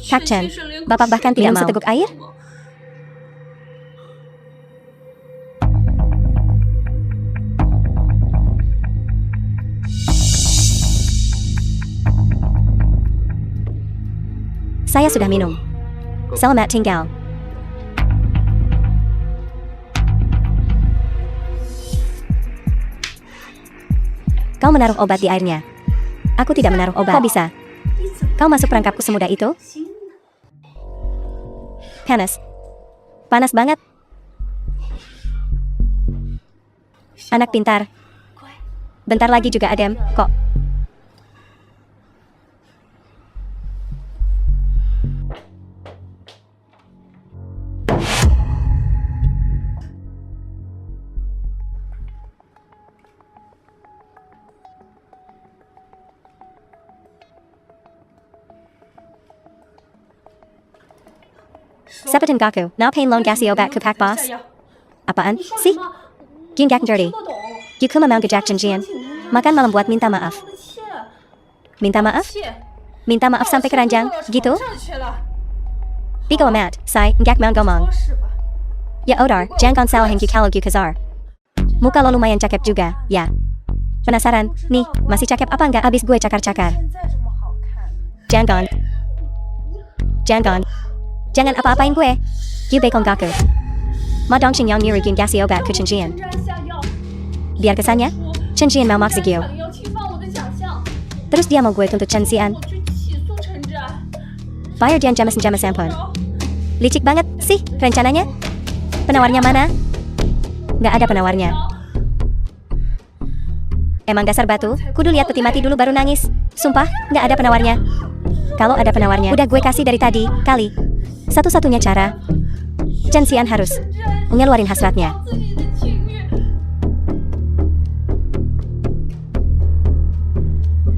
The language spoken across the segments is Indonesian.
Kak Chen, Bapak bahkan tidak mau seteguk air? Saya sudah minum. Selamat tinggal. Kau menaruh obat di airnya. Aku tidak menaruh obat. Kok bisa? Kau masuk perangkapku semudah itu? Panas. Panas banget. Anak pintar. Bentar lagi juga adem, kok. Sebutin Gaku, now pain long gasio back kupak boss. Apaan sih? Gin gak dirty. Yukuma mau gejak janjian. Makan malam buat minta maaf. Minta maaf? Minta maaf sampai keranjang, gitu? Bigo amat, sai, ngak mau gomong. Ya odar, jangan salah yang kalau kazar. Muka lo lumayan cakep juga, ya. Penasaran, nih, masih cakep apa enggak abis gue cakar-cakar? Jangan. Jangan. Jangan apa-apain gue. Yu bekong gaku. Ma dong yang nyuri gin gasio bat ku Chenjian. Biar kesannya, Chenjian mau maksa Gio. Terus dia mau gue tuntut Chenjian. Bayar dia jamas ampun. Licik banget sih rencananya. Penawarnya mana? Nggak ada penawarnya. Emang dasar batu, kudu lihat peti mati dulu baru nangis. Sumpah, nggak ada penawarnya. Kalau ada penawarnya, udah gue kasih dari tadi, kali. Satu-satunya cara, Chenjian harus ngeluarin hasratnya.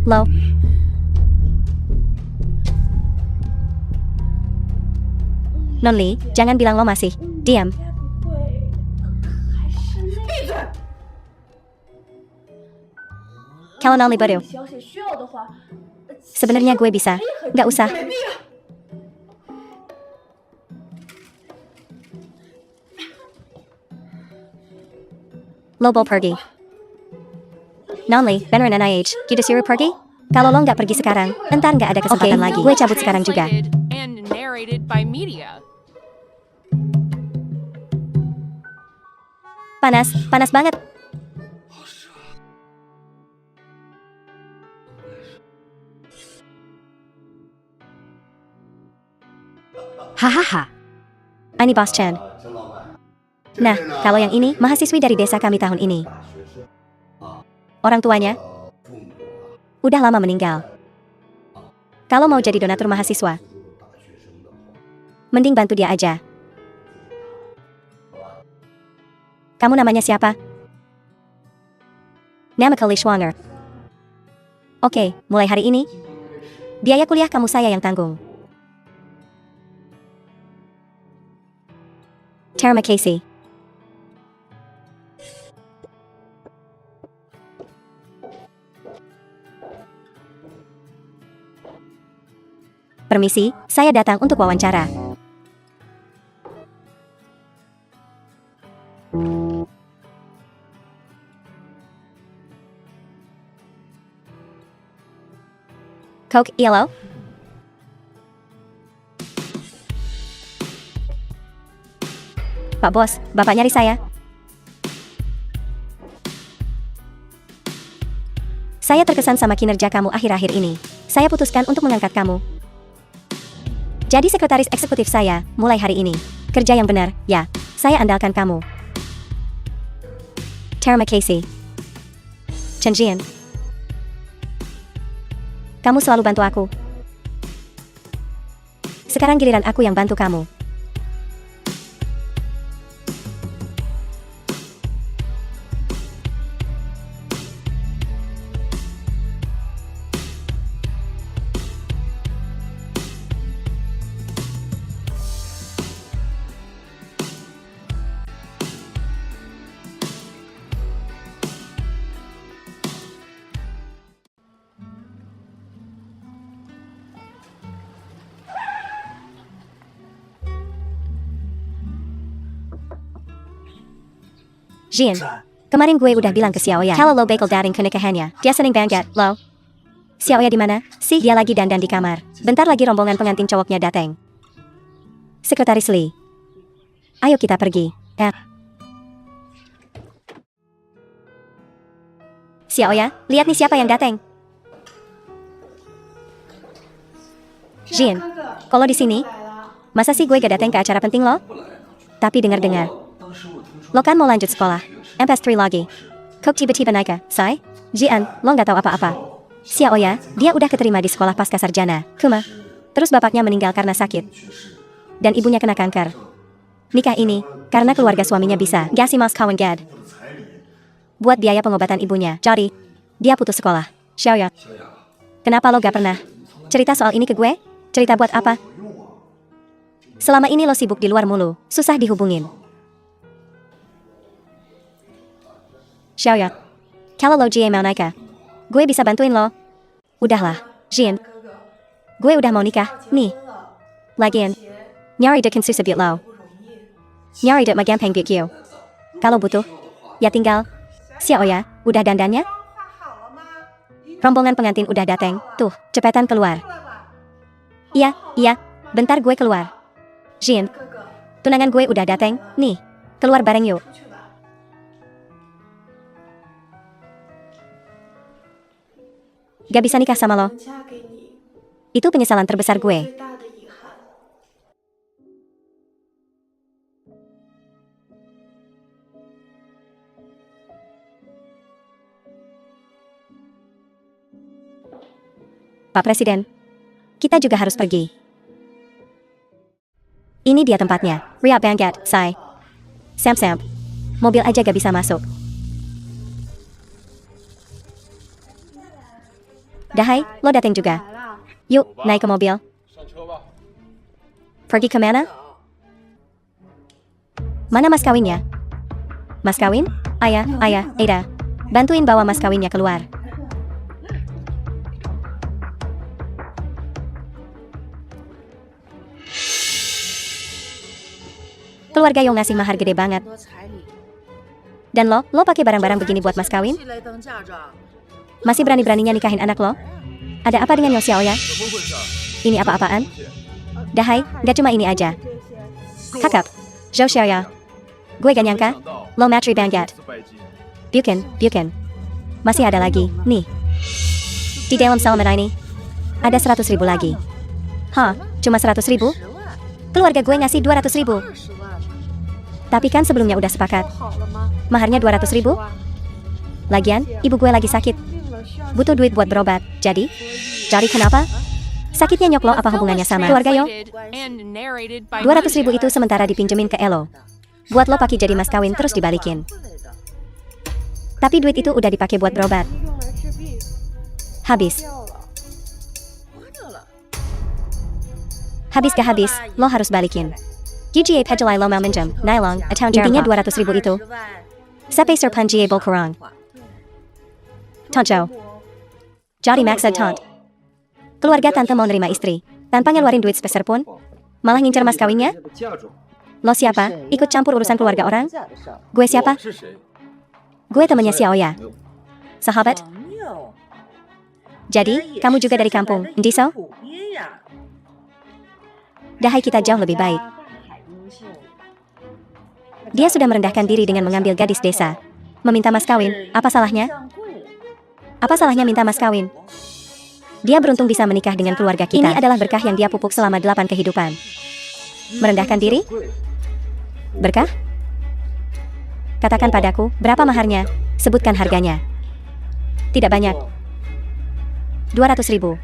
Lo. Nonli, jangan bilang lo masih diam. Kalau Nonli bodoh. Sebenarnya gue bisa, nggak usah. Lo bol pergi. Nonli, beneran NIH, gitu disuruh pergi? Kalau lo nggak pergi sekarang, entar nggak ada kesempatan lagi. Gue cabut sekarang juga. And narrated by media. Panas, panas banget. Hahaha. Ini Boss Chen. Nah, kalau yang ini, mahasiswi dari desa kami tahun ini. Orang tuanya udah lama meninggal. Kalau mau jadi donatur mahasiswa, mending bantu dia aja. Kamu namanya siapa? Nama Kali Schwanger. Oke, mulai hari ini, biaya kuliah kamu saya yang tanggung. Terima kasih. Permisi, saya datang untuk wawancara. Coke Yellow? Pak Bos, Bapak nyari saya. Saya terkesan sama kinerja kamu akhir-akhir ini. Saya putuskan untuk mengangkat kamu. Jadi sekretaris eksekutif saya, mulai hari ini. Kerja yang benar, ya. Saya andalkan kamu. Terima kasih. Chenjian. Kamu selalu bantu aku. Sekarang giliran aku yang bantu kamu. Jin, kemarin gue udah bilang ke Xiaoya kalau lo bakal datang ke nikahannya. Dia seneng banget, lo. Xiaoya di mana? Sih, dia lagi dandan di kamar. Bentar lagi rombongan pengantin cowoknya datang. Sekretaris Lee. Ayo kita pergi. Xiaoya, lihat nih siapa yang datang. Jin, kalau di sini, masa sih gue gak datang ke acara penting lo? Tapi dengar-dengar, lo kan mau lanjut sekolah. MP3 lagi. Kok tiba-tiba naik ke, say? Jian, lo gak tahu apa-apa. Xiaoya, dia udah keterima di sekolah pasca sarjana. Kuma. Terus bapaknya meninggal karena sakit. Dan ibunya kena kanker. Nikah ini, karena keluarga suaminya bisa. Gak sih mas kawan gad. Buat biaya pengobatan ibunya. Jadi, dia putus sekolah. Xiaoya. Kenapa lo gak pernah cerita soal ini ke gue? Cerita buat apa? Selama ini lo sibuk di luar mulu. Susah dihubungin. Xiaoya. Kalau lo Jie mau nikah, gue bisa bantuin lo. Udahlah, Jin. Gue udah mau nikah, nih. Lagian, nyari deket susah buat lo. Nyari deket magampang buat gue. Kalau butuh, ya tinggal. Xiaoya, udah dandannya? Rombongan pengantin udah datang. Tuh, cepetan keluar. Iya, bentar gue keluar. Jin, tunangan gue udah datang, nih. Keluar bareng yuk. Gak bisa nikah sama lo. Itu penyesalan terbesar gue. Pak Presiden, kita juga harus pergi. Ini dia tempatnya. Ria Banget, say. Sam. Mobil aja gak bisa masuk. Dahai, lo dateng juga. Yuk, naik ke mobil. Pergi kemana? Mana mas kawinnya? Mas kawin? Ayah, Ada. Bantuin bawa mas kawinnya keluar. Keluarga Yo ngasih mahar gede banget. Dan lo pakai barang-barang begini buat mas kawin? Masih berani-beraninya nikahin anak lo? Ada apa dengan Yo Xiaoya? Ini apa-apaan? Dahai, gak cuma ini aja. Kakap, Zhou Xiaoya. Gue gak nyangka, lo matri banget. Bukan. Masih ada lagi, nih. Di dalam salaman ini, ada 100.000 lagi. Hah, cuma 100.000? Keluarga gue ngasih 200.000. Tapi kan sebelumnya udah sepakat. Maharnya 200.000? Lagian, ibu gue lagi sakit. Butuh duit buat berobat. Jadi kenapa? Sakitnya nyok lo apa hubungannya sama keluarga Yo? 200.000 itu sementara dipinjemin ke Elo. Buat lo pakai jadi mas kawin terus dibalikin. Tapi duit itu udah dipakai buat berobat. Habis gak habis, lo harus balikin. GGA pejelai lo mau minjem, Nylong, intinya 200.000 itu. Sampai serpan GA bol kurang. Tante. Jadi maksud tante. Keluarga tante mau nerima istri, tanpa ngeluarin duit sepeser pun. Malah ngincer mas kawinnya? Lo siapa? Ikut campur urusan keluarga orang? Gue siapa? Gue temennya Xiaoya. Sahabat? Jadi, kamu juga dari kampung, Ndiso? Dahai kita jauh lebih baik. Dia sudah merendahkan diri dengan mengambil gadis desa. Meminta mas kawin, apa salahnya? Apa salahnya minta mas kawin? Dia beruntung bisa menikah dengan keluarga kita. Ini adalah berkah yang dia pupuk selama 8 kehidupan. Merendahkan diri? Berkah? Katakan padaku, berapa maharnya? Sebutkan harganya. Tidak banyak. 200.000.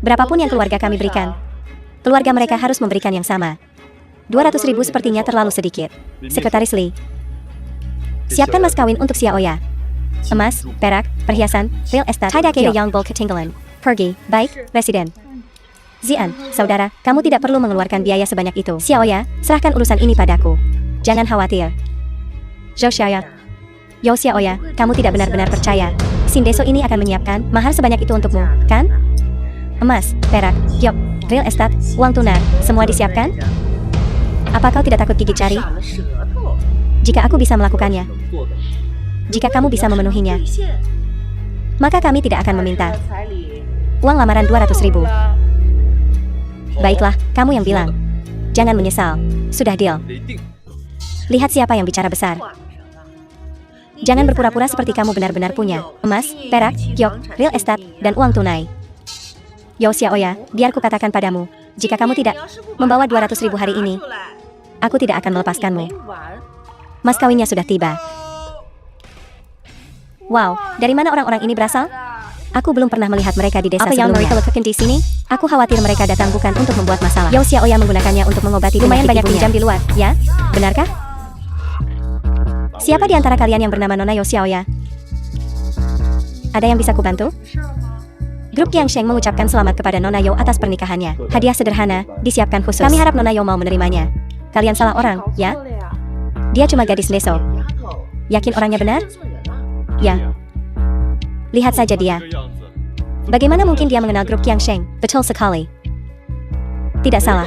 Berapapun yang keluarga kami berikan, keluarga mereka harus memberikan yang sama. 200.000 sepertinya terlalu sedikit. Sekretaris Lee. Siapkan mas kawin untuk Xiaoya. Emas, perak, perhiasan, real estate, tidak ada yang boleh ketinggalan. Pergi, baik, Presiden. Zian, saudara, kamu tidak perlu mengeluarkan biaya sebanyak itu. Xiaoya, serahkan urusan ini padaku. Jangan khawatir. Zhou Xiaoya. Yo Xiaoya, kamu tidak benar-benar percaya. Sindeso ini akan menyiapkan mahar sebanyak itu untukmu, kan? Emas, perak, yok, real estate, uang tunai, semua disiapkan? Apa kau tidak takut gigit jari? Jika aku bisa melakukannya, jika kamu bisa memenuhinya, maka kami tidak akan meminta uang lamaran 200.000. Baiklah, kamu yang bilang. Jangan menyesal. Sudah deal. Lihat siapa yang bicara besar. Jangan berpura-pura seperti kamu benar-benar punya emas, perak, giok, real estate, dan uang tunai. Yao Xiaoya, biar ku katakan padamu, jika kamu tidak membawa 200.000 hari ini, aku tidak akan melepaskanmu. Mas kawinnya sudah tiba. Wow, dari mana orang-orang ini berasal? Aku belum pernah melihat mereka di desa sebelumnya. Apa yang mereka lakukan di sini? Aku khawatir mereka datang bukan untuk membuat masalah. Yao Xiaoya menggunakannya untuk mengobati lumayan banyak pinjam di luar, ya? Benarkah? Siapa di antara kalian yang bernama Nona Yao Xiaoya? Ada yang bisa kubantu? Grup Qiang Sheng mengucapkan selamat kepada Nona Yao atas pernikahannya. Hadiah sederhana, disiapkan khusus. Kami harap Nona Yao mau menerimanya. Kalian salah orang, ya? Dia cuma gadis deso. Yakin orangnya benar? Ya. Lihat saja dia. Bagaimana mungkin dia mengenal grup Qiang Sheng? Betul sekali. Tidak salah.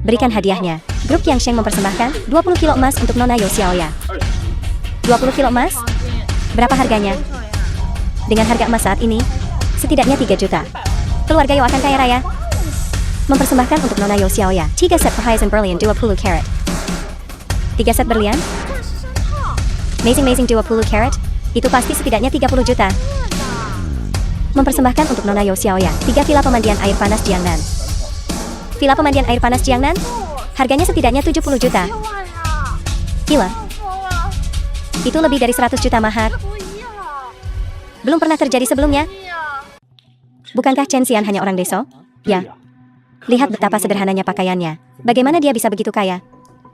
Berikan hadiahnya. Grup Qiang Sheng mempersembahkan 20 kilo emas untuk Nona Yao Xiaoya. 20 kilo emas? Berapa harganya? Dengan harga emas saat ini, setidaknya 3 juta. Keluarga Yao akan kaya raya. Mempersembahkan untuk Nona Yao Xiaoya 3 set perhiasan berlian 20 karat. 3 set berlian? Amazing 20 karat? Itu pasti setidaknya 30 juta. Mempersembahkan untuk Nona Yao Xiaoya 3 villa pemandian air panas Jiangnan. Villa pemandian air panas Jiangnan? Harganya setidaknya 70 juta. Gila. Itu lebih dari 100 juta mahar. Belum pernah terjadi sebelumnya. Bukankah Chen Xian hanya orang deso? Ya. Lihat betapa sederhananya pakaiannya. Bagaimana dia bisa begitu kaya?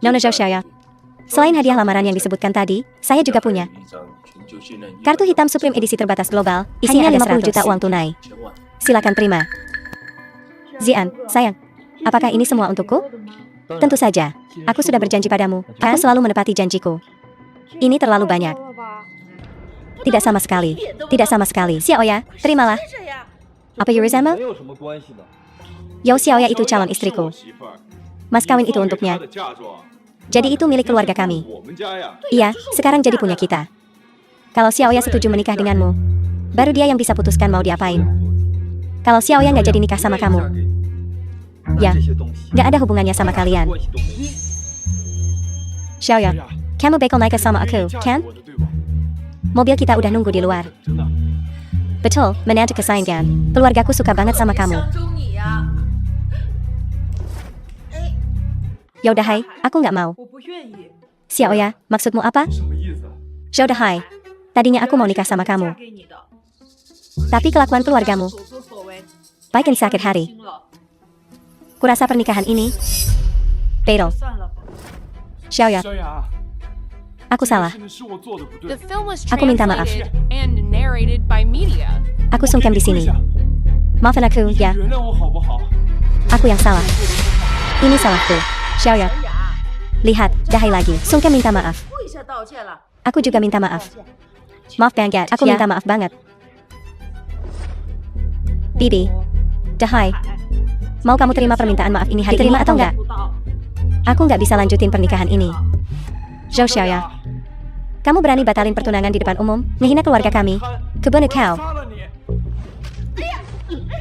Nona Yao Xiaoya. Selain hadiah lamaran yang disebutkan tadi, saya juga punya kartu hitam Supreme edisi terbatas global, isinya 50 juta uang tunai. Silakan terima. Zian, sayang, apakah ini semua untukku? Tentu saja. Aku sudah berjanji padamu. Aku selalu menepati janjiku. Ini terlalu banyak. Tidak sama sekali. Tidak sama sekali. Xiaoya, terimalah. Apa you resentment? Yao Xiaoya itu calon istriku. Mas kawin itu untuknya. Jadi itu milik keluarga kami. Iya, sekarang jadi punya kita. Kalau Xiaoya setuju menikah denganmu, baru dia yang bisa putuskan mau diapain. Kalau Xiaoya nggak jadi nikah sama kamu, ya, nggak ada hubungannya sama kalian. Xiaoya, kamu bakal nikah sama aku, kan? Mobil kita udah nunggu di luar. Betul, menantu kesayangan. Keluargaku suka banget sama kamu. Yaudah hai, aku nggak mau. Xiaoya, maksudmu apa? Yaudah hai, tadinya aku mau nikah sama kamu. Tapi kelakuan keluargamu bikin sakit hati. Kurasa pernikahan ini fatal. Xiaoya, aku salah. The film was Aku minta maaf. translated and narrated by media. Aku sungkem di sini. Maafin aku, ya. Aku yang salah. Ini salahku. Xiaoya, lihat, dahai lagi. Sungkem minta maaf. Aku juga minta maaf. Maaf banget, aku minta maaf banget. Bibi, dahai, mau kamu terima permintaan maaf ini hari ini atau enggak? Aku nggak bisa lanjutin pernikahan ini. Zhou Xiaoya, kamu berani batalin pertunangan di depan umum, ngehina keluarga kami, kebunuh kau.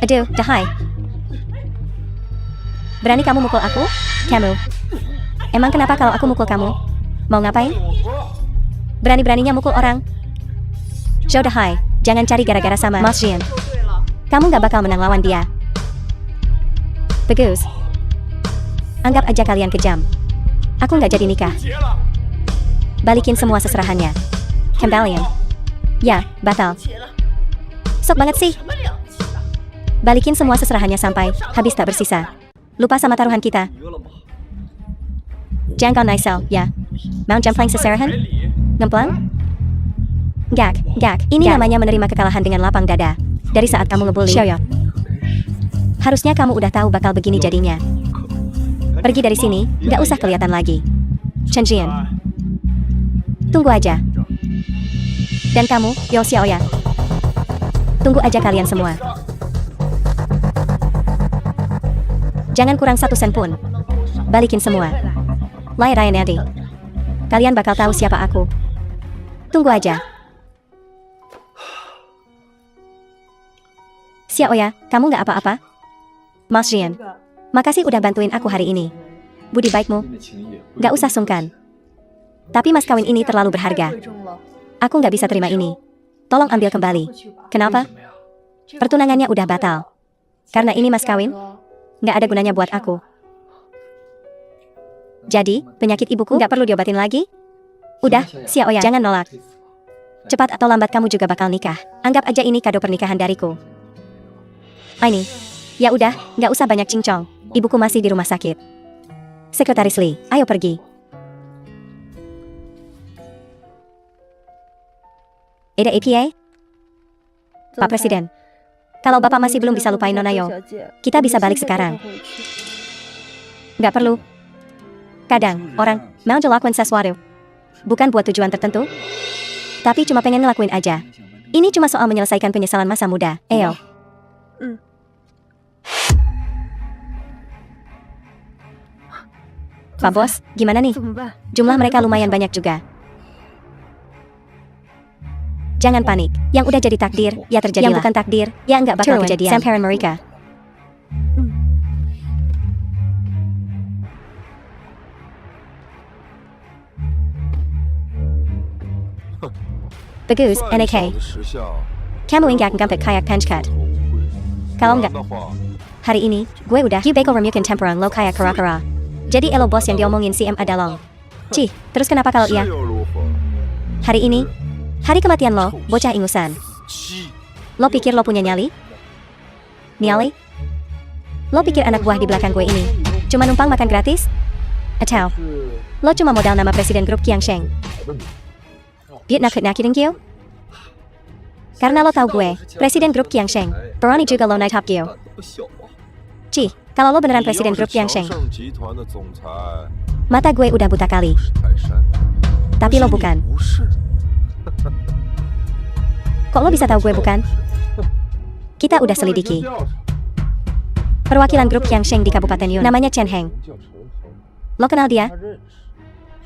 Aduh, dahai. Berani kamu mukul aku? Kamu. Emang kenapa kalau aku mukul kamu? Mau ngapain? Berani-beraninya mukul orang? Zhou dahai, jangan cari gara-gara sama Mas Jin. Kamu gak bakal menang lawan dia. Bagus. Anggap aja kalian kejam. Aku gak jadi nikah. Balikin semua seserahannya. Kembalian. Ya, batal. Sok banget sih. Balikin semua seserahannya sampai habis tak bersisa. Lupa sama taruhan kita. Jangan kau naisel, ya. Mau jemplang seserahan? Ngemplang? Gak. Ini namanya menerima kekalahan dengan lapang dada. Dari saat kamu ngebully. Xiaoya, harusnya kamu udah tahu bakal begini jadinya. Pergi dari sini, gak usah kelihatan lagi. Chen Jian, tunggu aja. Dan kamu, Yao Xiaoya, tunggu aja kalian semua. Jangan kurang 1 sen pun. Balikin semua. Lai Ryan Adi. kalian bakal tahu siapa aku. Tunggu aja. Xiaoya, kamu nggak apa-apa? Mas Jian, makasih udah bantuin aku hari ini. Budi baikmu, nggak usah sungkan. Tapi mas kawin ini terlalu berharga. Aku nggak bisa terima ini. Tolong ambil kembali. Kenapa? Pertunangannya udah batal. Karena ini mas kawin, nggak ada gunanya buat aku. Jadi, penyakit ibuku nggak perlu diobatin lagi? Udah, Xiaoya, jangan nolak. Cepat atau lambat kamu juga bakal nikah. Anggap aja ini kado pernikahan dariku. Ini. Ya udah, nggak usah banyak cincong. Ibuku masih di rumah sakit. Sekretaris Li, ayo pergi. Ada APA? Pak Presiden, kalau Bapak masih belum bisa lupain Nona Yo, kita bisa balik sekarang. Nggak perlu. Kadang, orang mau ngelakuin sesuatu, bukan buat tujuan tertentu, tapi cuma pengen ngelakuin aja. Ini cuma soal menyelesaikan penyesalan masa muda. Eyo. Pak Bos, gimana nih? Jumlah mereka lumayan banyak juga. Jangan panik. Yang udah jadi takdir, ya terjadilah. Yang bukan takdir, ya nggak bakal kejadian. Sam Heron mereka. Bagus, NAK. Kamu ingat ngampek kayak penchkat? Kalau nggak, hari ini, gue udah Bagel remukin temperan lo kayak kera-kera. Jadi elo bos yang diomongin CM Adalong. Cih, terus kenapa kalau iya? Hari ini, hari kematian lo, bocah ingusan. Lo pikir lo punya nyali? Nyali? Lo pikir anak buah di belakang gue ini cuma numpang makan gratis? Atau lo cuma modal nama presiden grup Qiang Sheng? Biar nakut-nakutin Gio? Karena lo tahu gue, presiden grup Qiang Sheng, berani juga lo naik top Gio. Cih, kalau lo beneran presiden grup Qiang Sheng, mata gue udah buta kali. Tapi lo bukan. Kok lo bisa tahu gue bukan? Kita udah selidiki. Perwakilan grup Qiang Sheng di Kabupaten Yun, namanya Chen Heng. Lo kenal dia?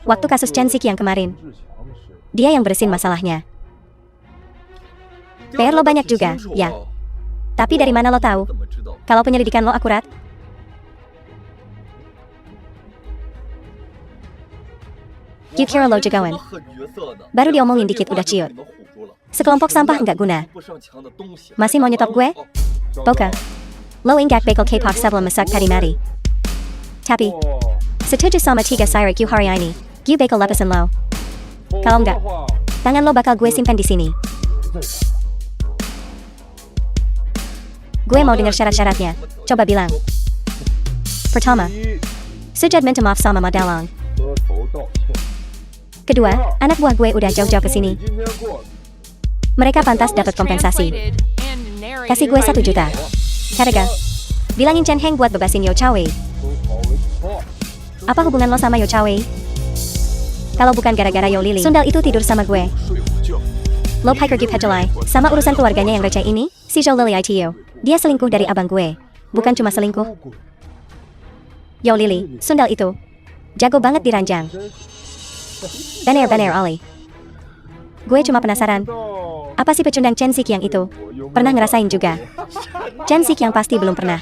Waktu kasus Chen Xik yang kemarin, dia yang beresin masalahnya. PR lo banyak juga, ya. Tapi dari mana lo tahu kalau penyelidikan lo akurat? You kira lo jagoan. Baru diomongin dikit udah ciut. Sekelompok sampah nggak guna. Masih mau nyetop gue? Boka. Lo ingat Bagel K-pop sebelum masuk tadi mari. Tapi, setuju sama tiga sirik you hari ini. You Bagel lepasin lo. Kalau nggak, tangan lo bakal gue simpen di sini. Gue mau dengar syarat-syaratnya. Coba bilang. Pertama, Sujad minta maaf sama Madalang. Kedua, anak buah gue udah jauh-jauh ke sini. Mereka pantas dapat kompensasi. Kasih gue 1 juta. Kataga, bilangin Chen Heng buat bebasin Yo Chawei. Apa hubungan lo sama Yo Chawei? Kalau bukan gara-gara Yo Lily, sundal itu tidur sama gue. Lo Piker Gip Hejelai, sama urusan keluarganya yang receh ini, si Jo Lily ITU. Dia selingkuh dari abang gue. Bukan cuma selingkuh. Yo Lily, sundal itu jago banget diranjang. Bener Ali. Gue cuma penasaran, apa sih pecundang Chen Xik yang itu pernah ngerasain juga? Chen Xik yang pasti belum pernah.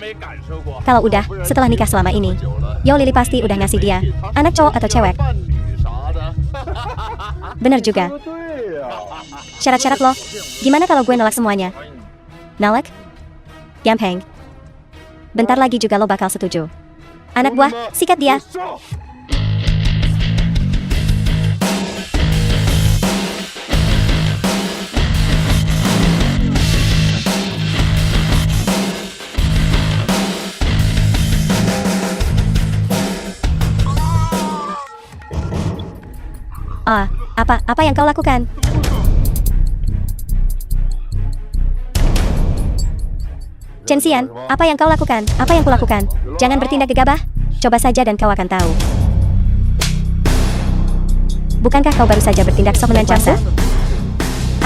Kalau udah, setelah nikah selama ini, Yo Lily pasti udah ngasih dia anak cowok atau cewek. Bener juga. Syarat-syarat lo, gimana kalau gue nolak semuanya? Nolak? Gampang. Bentar lagi juga lo bakal setuju. Anak buah, sikat dia. Apa yang kau lakukan? Chen Xian, apa yang kau lakukan? Apa yang kulakukan? Jangan bertindak gegabah. Coba saja dan kau akan tahu. Bukankah kau baru saja bertindak sok menancapku?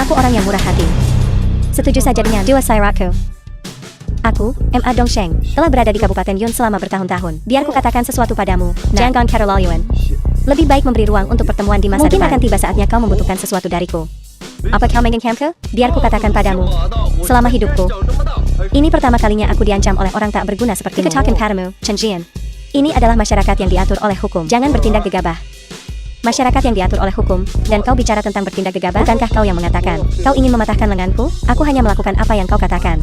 Aku orang yang murah hati. Setuju saja dengan jiwa Sairaku. Aku, M.A. Dongsheng, telah berada di Kabupaten Yun selama bertahun-tahun. Biar ku katakan sesuatu padamu. Jangan keterlaluan. Lebih baik memberi ruang untuk pertemuan di masa depan. Mungkin akan tiba saatnya kau membutuhkan sesuatu dariku. Apa kau menginginkanku? Biar ku katakan padamu. Selama hidupku, ini pertama kalinya aku diancam oleh orang tak berguna sepertimu. Katakan padamu, Chen Jian. Ini adalah masyarakat yang diatur oleh hukum. Jangan bertindak gegabah. Masyarakat yang diatur oleh hukum, dan kau bicara tentang bertindak gegabah? Bukankah kau yang mengatakan, kau ingin mematahkan lenganku? Aku hanya melakukan apa yang kau katakan.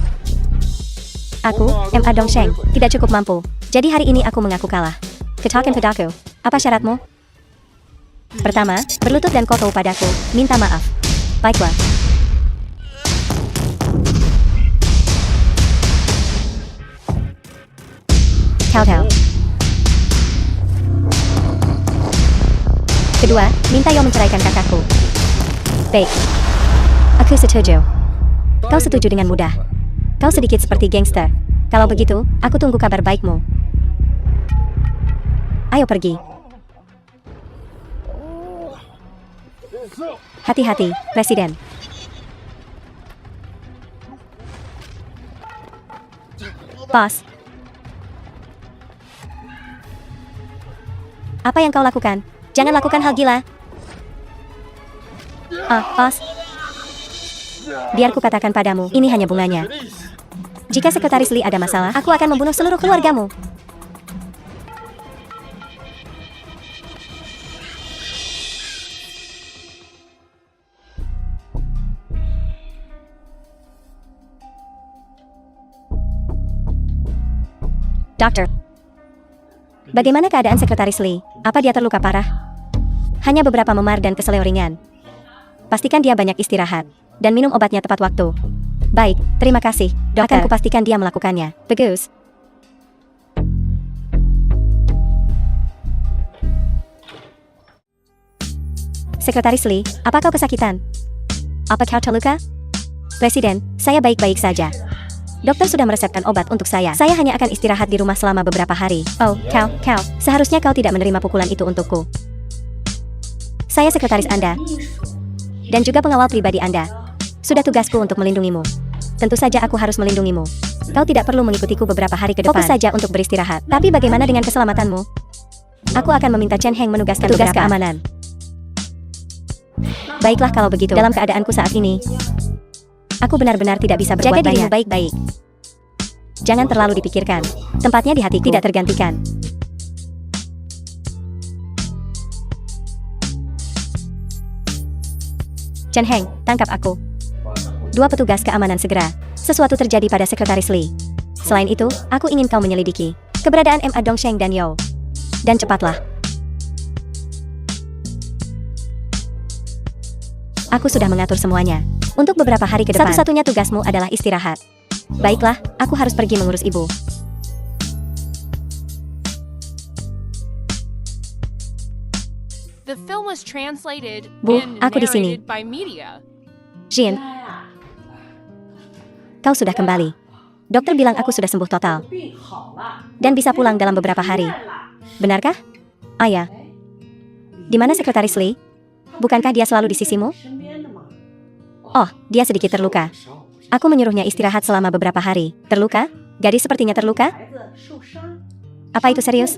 Aku, Ma Dongsheng, tidak cukup mampu. Jadi hari ini aku mengaku kalah. Katakan padaku, apa syaratmu? Pertama, berlutut dan kokoh padaku, minta maaf. Baiklah. Kau. Kedua, minta Yo menceraikan kakakku. Baik. Aku setuju. Kau setuju dengan mudah. Kau sedikit seperti gangster. Kalau begitu, aku tunggu kabar baikmu. Ayo pergi. Hati-hati, Presiden. Bos. Apa yang kau lakukan? Jangan lakukan hal gila. Bos. Biar ku katakan padamu, ini hanya bunganya. Jika Sekretaris Lee ada masalah, aku akan membunuh seluruh keluargamu. Dokter. Bagaimana keadaan Sekretaris Lee? Apa dia terluka parah? Hanya beberapa memar dan keseleo ringan. Pastikan dia banyak istirahat dan minum obatnya tepat waktu. Baik, terima kasih, dokter. Akan kupastikan dia melakukannya. Bagus. Sekretaris Lee, apa kau kesakitan? Apa kau terluka? Presiden, saya baik-baik saja. Dokter sudah meresepkan obat untuk saya. Saya hanya akan istirahat di rumah selama beberapa hari. Oh, kau. Seharusnya kau tidak menerima pukulan itu untukku. Saya sekretaris Anda. Dan juga pengawal pribadi Anda. Sudah tugasku untuk melindungimu. Tentu saja aku harus melindungimu. Kau tidak perlu mengikutiku beberapa hari ke depan. Fokus saja untuk beristirahat. Tapi bagaimana dengan keselamatanmu? Aku akan meminta Chen Heng menugaskan tugas keamanan. Baiklah kalau begitu. Dalam keadaanku saat ini, aku benar-benar tidak bisa berbuat banyak. Jaga dirimu baik-baik. Jangan terlalu dipikirkan. Tempatnya di hatiku tidak tergantikan. Chen Heng, tangkap aku. 2 petugas keamanan segera. Sesuatu terjadi pada Sekretaris Lee. Selain itu, aku ingin kau menyelidiki keberadaan Ma Dongsheng dan Yo. Dan cepatlah. Aku sudah mengatur semuanya. Untuk beberapa hari ke depan, satu-satunya tugasmu adalah istirahat. Baiklah, aku harus pergi mengurus ibu. The film was translated Bu, and aku di sini. narrated by media. Jin, kau sudah kembali. Dokter bilang aku sudah sembuh total. Dan bisa pulang dalam beberapa hari. Benarkah? Ayah. Di mana Sekretaris Lee? Bukankah dia selalu di sisimu? Oh, dia sedikit terluka. Aku menyuruhnya istirahat selama beberapa hari. Terluka? Gadis sepertinya terluka? Apa itu serius?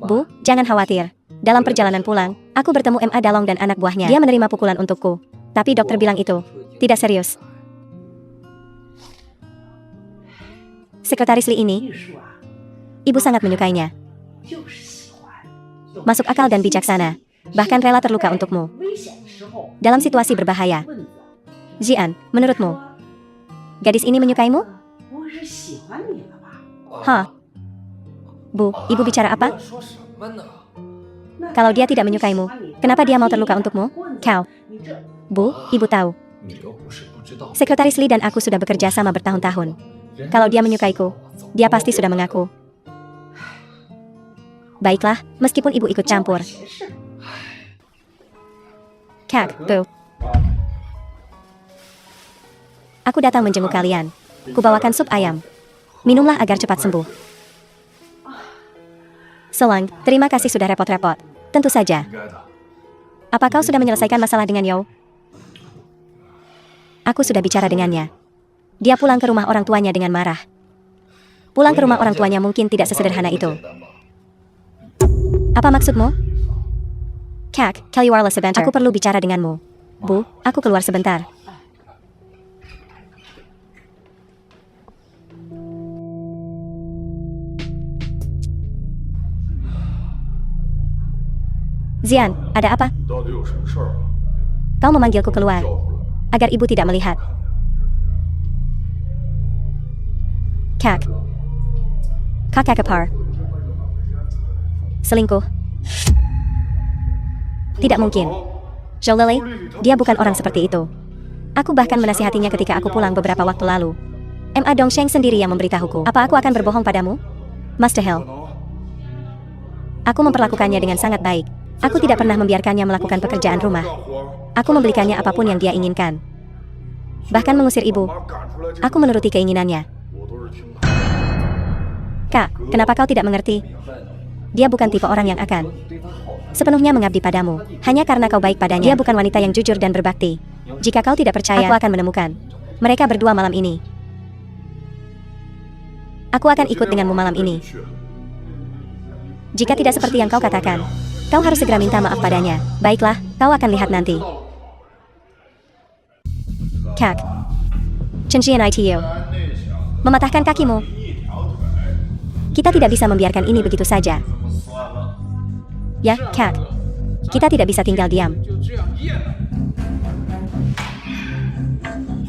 Bu, jangan khawatir. Dalam perjalanan pulang, aku bertemu Ma Dalong dan anak buahnya. Dia menerima pukulan untukku. Tapi dokter bilang itu tidak serius. Sekretaris Lee ini, ibu sangat menyukainya. Masuk akal dan bijaksana. Bahkan rela terluka untukmu. Dalam situasi berbahaya. Jian, menurutmu, gadis ini menyukaimu? Bu, ibu bicara apa? Kalau dia tidak menyukaimu, kenapa dia mau terluka untukmu? Kau. Bu, ibu tahu. Sekretaris Lee dan aku sudah bekerja sama bertahun-tahun. Kalau dia menyukaiku, dia pasti sudah mengaku. Baiklah, meskipun ibu ikut campur. Bu. Aku datang menjenguk kalian. Kubawakan sup ayam. Minumlah agar cepat sembuh. Solang, terima kasih sudah repot-repot. Tentu saja. Apa kau sudah menyelesaikan masalah dengan Yo? Aku sudah bicara dengannya. Dia pulang ke rumah orang tuanya dengan marah. Pulang ke rumah orang tuanya mungkin tidak sesederhana itu. Apa maksudmu? Kak, keluarlah sebentar. Aku perlu bicara denganmu. Bu, aku keluar sebentar. Zian, ada apa? 你到底有什么事儿啊？ Kau memanggilku keluar, 叫出来。 agar ibu tidak melihat. Kak. Kakak kepar. Selingkuh. Tidak mungkin. Zhou Lili, dia bukan orang seperti itu. Aku bahkan menasihatinya ketika aku pulang beberapa waktu lalu. Ma Dongsheng sendiri yang memberitahuku. Apa aku akan berbohong padamu? Master Hill. Aku memperlakukannya dengan sangat baik. Aku tidak pernah membiarkannya melakukan pekerjaan rumah. Aku membelikannya apapun yang dia inginkan. Bahkan mengusir ibu. Aku menuruti keinginannya. 我都是听他。 Kak, kenapa kau tidak mengerti? Dia bukan tipe orang yang akan sepenuhnya mengabdi padamu, hanya karena kau baik padanya. Dia bukan wanita yang jujur dan berbakti. Jika kau tidak percaya, aku akan menemukan mereka berdua malam ini. Aku akan ikut denganmu malam ini. Jika tidak seperti yang kau katakan, kau harus segera minta maaf padanya. Baiklah, kau akan lihat nanti. Kak. Chenjian ITU. Mematahkan kakimu. Kita tidak bisa membiarkan ini begitu saja. Ya, Kak. Kita tidak bisa tinggal diam.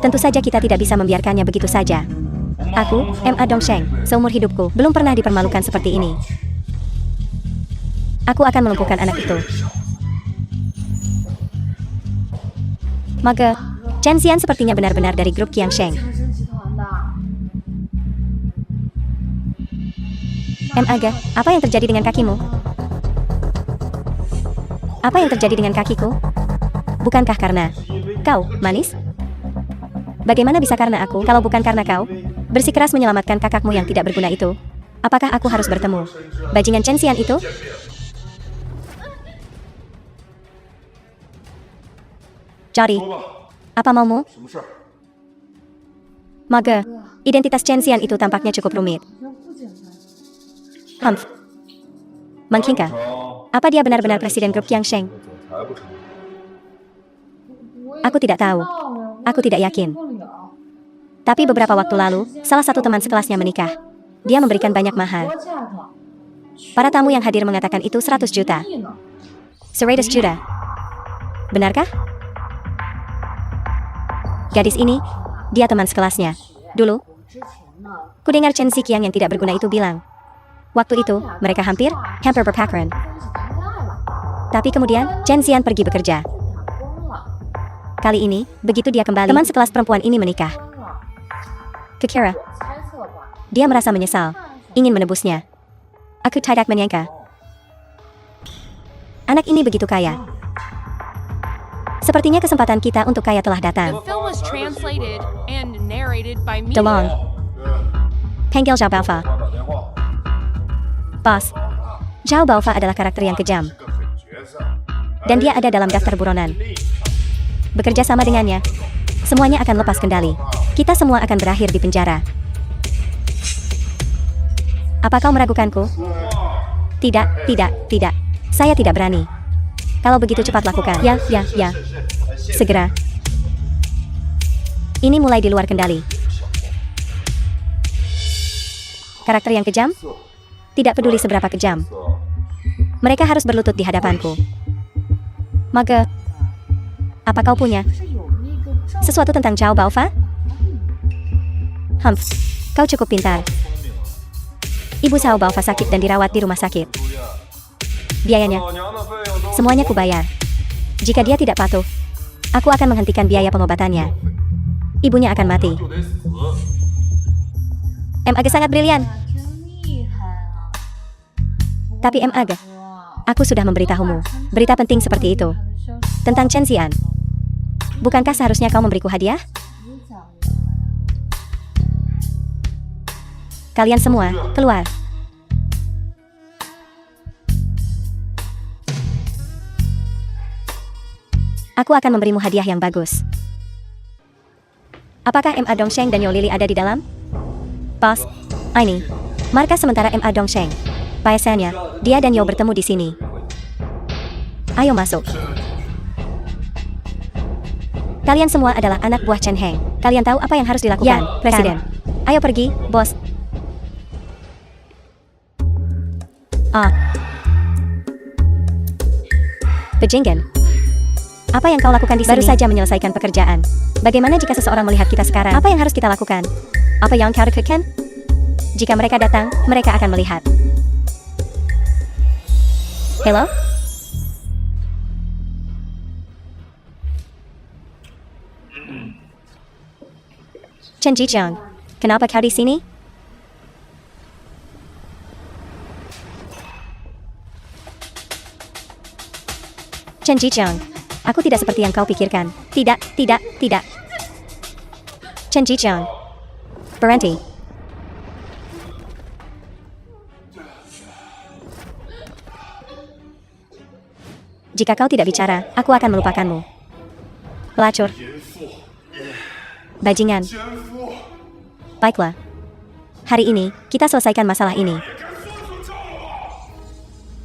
Tentu saja kita tidak bisa membiarkannya begitu saja. Aku, Ma Dongsheng, seumur hidupku, belum pernah dipermalukan seperti ini. Aku akan melumpuhkan anak itu. Mage, Chen Xian sepertinya benar-benar dari grup Qiangsheng. Aga, apa yang terjadi dengan kakimu? Apa yang terjadi dengan kakiku? Bukankah karena kau, manis? Bagaimana bisa karena aku, kalau bukan karena kau? Bersikeras menyelamatkan kakakmu yang tidak berguna itu. Apakah aku harus bertemu bajingan Chen Xian itu? Jari, apa maumu? 什么事儿？ Mage, identitas Chen Xian itu tampaknya cukup rumit. Humph. Mengkingka, apa dia benar-benar presiden grup Qiangsheng? 还不成？ Aku tidak tahu. Aku tidak yakin. Tapi beberapa waktu lalu, salah satu teman sekelasnya menikah. Dia memberikan banyak mahar. Para tamu yang hadir mengatakan itu 100 juta. 100 juta. Benarkah? Gadis ini, dia teman sekelasnya. Dulu, kudengar Chen Xiqiang yang tidak berguna itu bilang, waktu itu, mereka hampir berpacaran. Tapi kemudian, Chen Xian pergi bekerja. Kali ini, begitu dia kembali, teman sekelas perempuan ini menikah. Kukira, dia merasa menyesal, ingin menebusnya. Aku tidak menyangka. Anak ini begitu kaya. Sepertinya kesempatan kita untuk kaya telah datang. The film was translated and narrated by me. DeLong. Panggil Zhao Baofa. 他打电话， Boss, Zhao Baofa adalah karakter yang kejam, 是个狠角色。 dan dia ada dalam daftar buronan. Bekerja sama dengannya, semuanya akan lepas kendali. Kita semua akan berakhir di penjara. Apa kau meragukanku? Tidak, tidak, tidak. Saya tidak berani. Kalau begitu cepat lakukan. Ya. Segera. Ini mulai di luar kendali. Karakter yang kejam? Tidak peduli seberapa kejam. Mereka harus berlutut di hadapanku. Mage, apa kau punya sesuatu tentang Zhao Baofa? Humph, kau cukup pintar. Ibu Zhao Baofa sakit dan dirawat di rumah sakit. Biayanya, 老娘的费用都 semuanya kubayar. Jika dia tidak patuh, aku akan menghentikan biaya pengobatannya. Ibunya akan mati. 就得死。 Aga sangat brilian. Tapi Aga, aku sudah memberitahumu berita penting seperti itu tentang Chen Xian. Bukankah seharusnya kau memberiku hadiah? Kalian semua, keluar. Aku akan memberimu hadiah yang bagus. Apakah Ma Dongsheng dan Yo Lili ada di dalam? Bos, ini markas sementara Ma Dongsheng. Biasanya, dia dan Yo bertemu di sini. Ayo masuk. Kalian semua adalah anak buah Chen Heng. Kalian tahu apa yang harus dilakukan, Ya, Presiden. Ayo pergi, bos. Bejenggen. Apa yang kau lakukan di sini? Baru saja menyelesaikan pekerjaan. Bagaimana jika seseorang melihat kita sekarang? Apa yang harus kita lakukan? Apa yang kau lakukan? Jika mereka datang, mereka akan melihat. Hello? Chen Jicheng, kenapa kau di sini? Chen Jicheng, aku tidak seperti yang kau pikirkan. Tidak. Chen Jicheng, berhenti. Jika kau tidak bicara, aku akan melupakanmu. Pelacur. Bajingan. Baiklah. Hari ini, kita selesaikan masalah ini.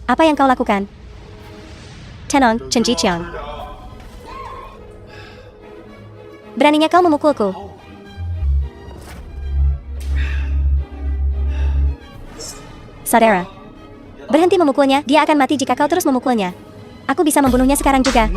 Apa yang kau lakukan? Tenang, Chen Jicheng. Beraninya kau memukulku. Saudara, berhenti memukulnya, dia akan mati jika kau terus memukulnya. Aku bisa membunuhnya sekarang juga.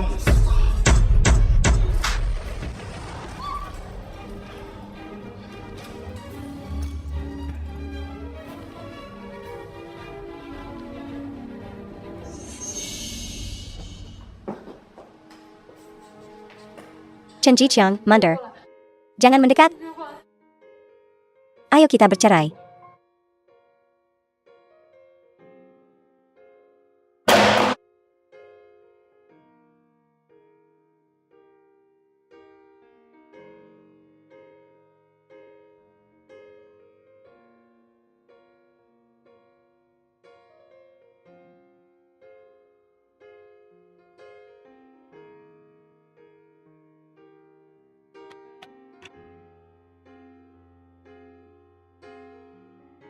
Chen Jicheng, mundur. Jangan mendekat. Ayo kita bercerai.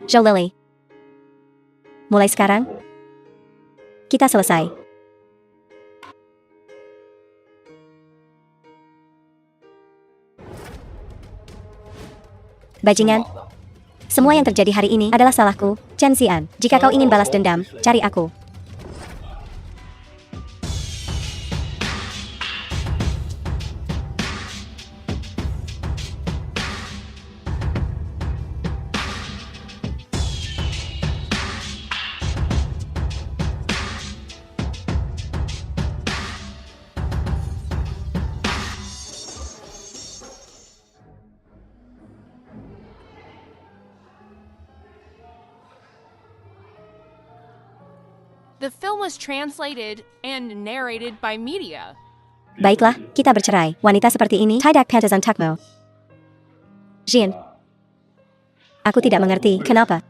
Zhou Lily. Mulai sekarang, kita selesai. Bajingan. Semua yang terjadi hari ini adalah salahku, Chen Xian. Jika kau ingin balas dendam, cari aku. The film was translated and narrated by media. Baiklah, kita bercerai. Wanita seperti ini, tidak pantas untukmu. Jin. Aku tidak mengerti, kenapa?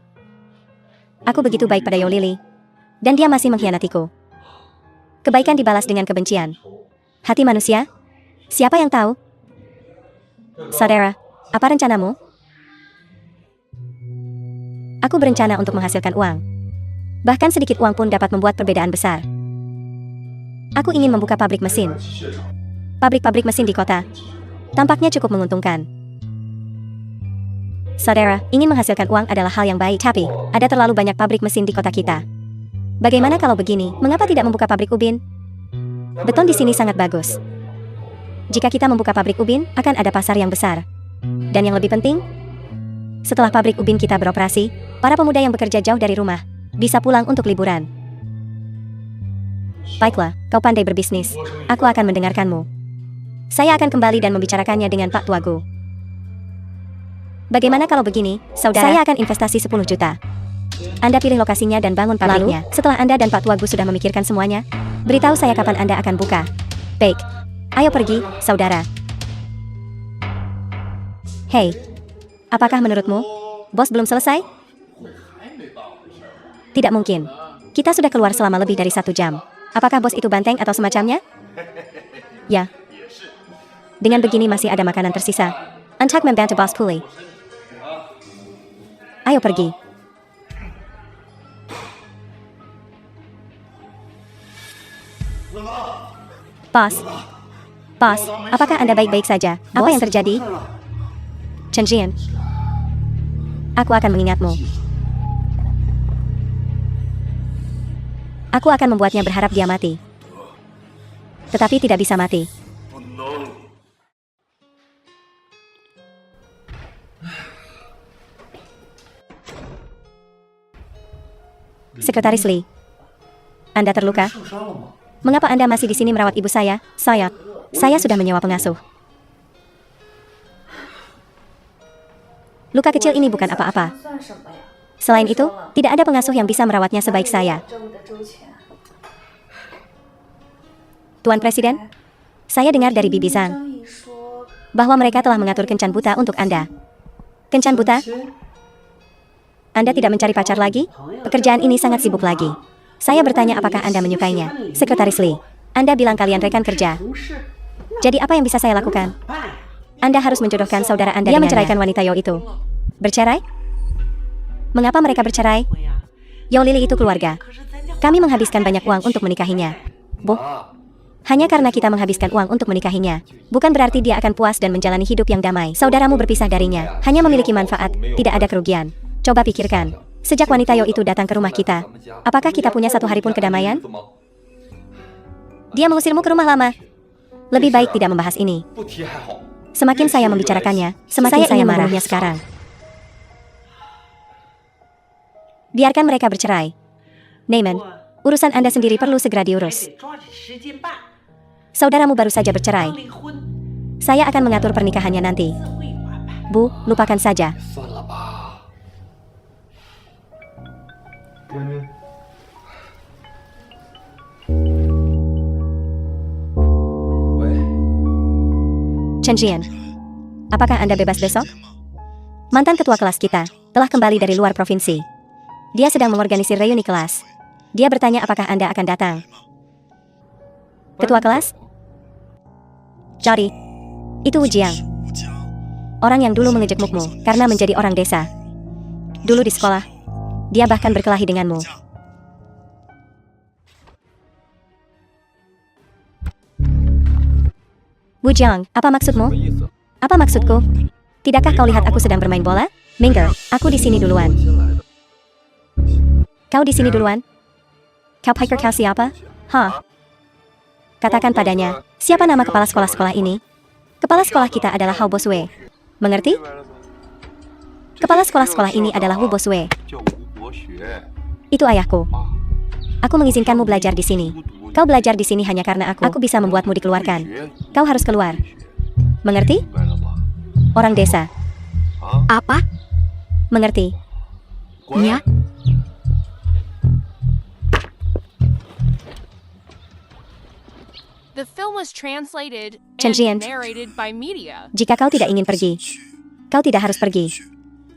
Aku begitu baik pada Yo Lily. Dan dia masih mengkhianatiku. Kebaikan dibalas dengan kebencian. Hati manusia? Siapa yang tahu? Saudara, apa rencanamu? Aku berencana untuk menghasilkan uang. Bahkan sedikit uang pun dapat membuat perbedaan besar. Aku ingin membuka pabrik mesin. Pabrik-pabrik mesin di kota. Tampaknya cukup menguntungkan. Saudara, ingin menghasilkan uang adalah hal yang baik, tapi ada terlalu banyak pabrik mesin di kota kita. Bagaimana kalau begini? Mengapa tidak membuka pabrik ubin? Beton di sini sangat bagus. Jika kita membuka pabrik ubin, akan ada pasar yang besar. Dan yang lebih penting, setelah pabrik ubin kita beroperasi, para pemuda yang bekerja jauh dari rumah bisa pulang untuk liburan. Baiklah, kau pandai berbisnis. Aku akan mendengarkanmu. Saya akan kembali dan membicarakannya dengan Pak Tuagu. Bagaimana kalau begini, saudara? Saya akan investasi 10 juta. Anda pilih lokasinya dan bangun pabriknya. Setelah Anda dan Pak Tuagu sudah memikirkan semuanya, beritahu saya kapan Anda akan buka. Baik. Ayo pergi, saudara. Hei, apakah menurutmu, bos belum selesai? Tidak mungkin. Kita sudah keluar selama lebih dari 1 jam. Apakah bos itu banteng atau semacamnya? Ya. Dengan begini masih ada makanan tersisa. Untuk membantu bos pulih. Ayo pergi. Bos. Bos, apakah Anda baik-baik saja? Apa yang terjadi? Chen Jian. Aku akan mengingatmu. Aku akan membuatnya berharap dia mati. Tetapi tidak bisa mati. 不能。 Sekretaris Lee. Anda terluka? 受伤了吗？ Mengapa Anda masih di sini merawat ibu saya? Saya sudah menyewa pengasuh. Luka kecil ini bukan apa-apa. Selain itu, tidak ada pengasuh yang bisa merawatnya sebaik saya. Tuan Presiden, saya dengar dari Bibi Zhang bahwa mereka telah mengatur kencan buta untuk Anda. Kencan buta? Anda tidak mencari pacar lagi? Pekerjaan ini sangat sibuk lagi. Saya bertanya apakah Anda menyukainya. Sekretaris Lee, Anda bilang kalian rekan kerja. Jadi apa yang bisa saya lakukan? Anda harus menjodohkan saudara Anda. Dia menceraikan wanita Yo itu. Bercerai? Mengapa mereka bercerai? Yo Lili itu keluarga. Kami menghabiskan banyak uang untuk menikahinya. Bu, hanya karena kita menghabiskan uang untuk menikahinya, bukan berarti dia akan puas dan menjalani hidup yang damai. Saudaramu berpisah darinya, hanya memiliki manfaat, tidak ada kerugian. Coba pikirkan, sejak wanita Yo itu datang ke rumah kita, apakah kita punya satu hari pun kedamaian? Dia mengusirmu ke rumah lama. Lebih baik tidak membahas ini. Semakin saya membicarakannya, semakin saya marahnya sekarang. Biarkan mereka bercerai. Neyman, urusan Anda sendiri perlu segera diurus. Saudaramu baru saja bercerai. Saya akan mengatur pernikahannya nanti. Bu, lupakan saja. 天明， Chen Jian, apakah Anda bebas besok? Mantan ketua kelas kita telah kembali dari luar provinsi. Dia sedang mengorganisir reuni kelas. Dia bertanya apakah Anda akan datang. Ketua kelas? Sorry, itu Wu Jiang. Orang yang dulu mengejekmukmu karena menjadi orang desa. Dulu di sekolah, dia bahkan berkelahi denganmu. Wu Jiang, apa maksudmu? Apa maksudku? Tidakkah kau lihat aku sedang bermain bola? Mingger, aku di sini duluan. Kau di sini duluan? Kau pikir kau siapa? Hah? Katakan padanya, siapa nama kepala sekolah-sekolah ini? Kepala sekolah kita adalah Hao Bosue. Mengerti? Kepala sekolah-sekolah ini adalah Wu Bosue. 叫吴博学。 Itu ayahku. Aku mengizinkanmu belajar di sini. Kau belajar di sini hanya karena aku bisa membuatmu dikeluarkan. Kau harus keluar. Mengerti? 明白了吗？ Orang desa. Apa? Mengerti? 滚！ Ya. The film was translated Chen Jian. and narrated by media. Jika kau tidak ingin pergi, kau tidak harus pergi.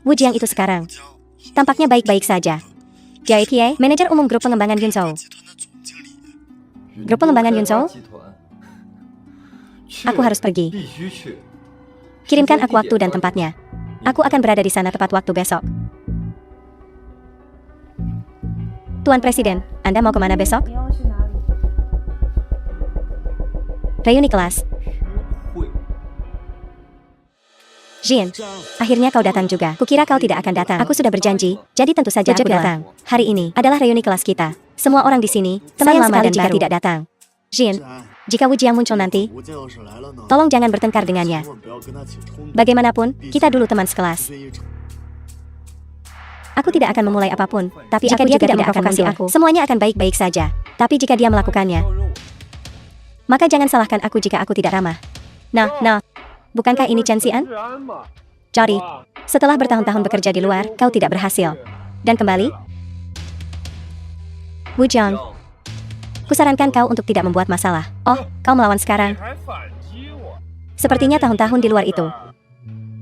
Wu Jiang itu sekarang tampaknya baik-baik saja. Jia Kie, manajer umum grup pengembangan Yunzhou. Grup pengembangan Yunzhou? Aku harus pergi. Kirimkan aku waktu dan tempatnya. Aku akan berada di sana tepat waktu besok. Tuan Presiden, Anda mau kemana besok? Reuni kelas. Jin, akhirnya kau datang juga. Kukira kau tidak akan datang. Aku sudah berjanji, jadi tentu saja aku datang. Hari ini adalah reuni kelas kita. Semua orang di sini, teman lama dan jika tidak datang. Jin, jika Wu Jiang muncul nanti, tolong jangan bertengkar dengannya. Bagaimanapun, kita dulu teman sekelas. Aku tidak akan memulai apapun, tapi jika dia tidak memprovokasi aku, semuanya akan baik-baik saja. Tapi jika dia melakukannya, maka jangan salahkan aku jika aku tidak ramah. Nah, bukankah ini Chen Xian? 自然嘛。 Sorry, setelah bertahun-tahun bekerja di luar, kau tidak berhasil. Dan kembali? Wu Jiang, kusarankan kau untuk tidak membuat masalah. Oh, kau melawan sekarang. 还反击我？ Sepertinya tahun-tahun di luar itu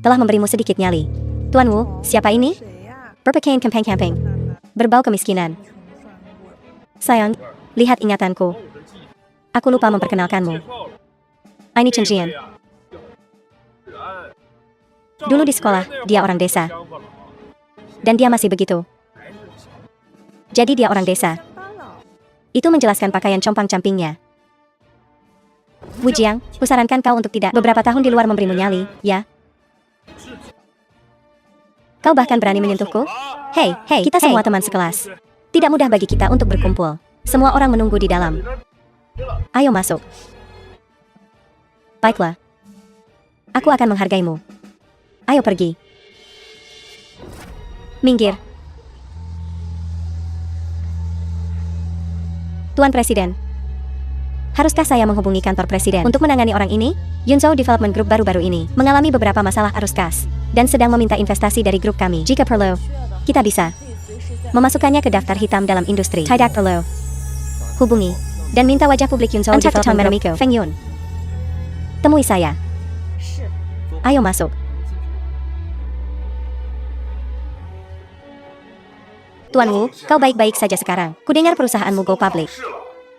telah memberimu sedikit nyali. Tuan Wu, siapa ini? Berpakaian camping-camping. Berbau kemiskinan. Sayang, lihat ingatanku. Aku lupa memperkenalkanmu. Ini Chen Jian. Dulu di sekolah, dia orang desa. Dan dia masih begitu. Jadi dia orang desa. Itu menjelaskan pakaian compang-campingnya. Wu Jiang, kusarankan kau untuk tidak beberapa tahun di luar memberimu nyali, ya? Kau bahkan berani menyentuhku? Hei, kita semua teman sekelas. Tidak mudah bagi kita untuk berkumpul. Semua orang menunggu di dalam. Ayo masuk. Baiklah. Aku akan menghargaimu. Ayo pergi. Minggir. Tuan Presiden. Haruskah saya menghubungi kantor Presiden untuk menangani orang ini? Yunzhou Development Group baru-baru ini mengalami beberapa masalah arus kas dan sedang meminta investasi dari grup kami. Jika perlu, kita bisa memasukkannya ke daftar hitam dalam industri. Tidak perlu. Hubungi dan minta wajah publik Yunzhou Development Group, Feng Yun. Temui saya. Ayo masuk. Tuan Wu, kau baik-baik saja sekarang. Kudengar perusahaanmu go public.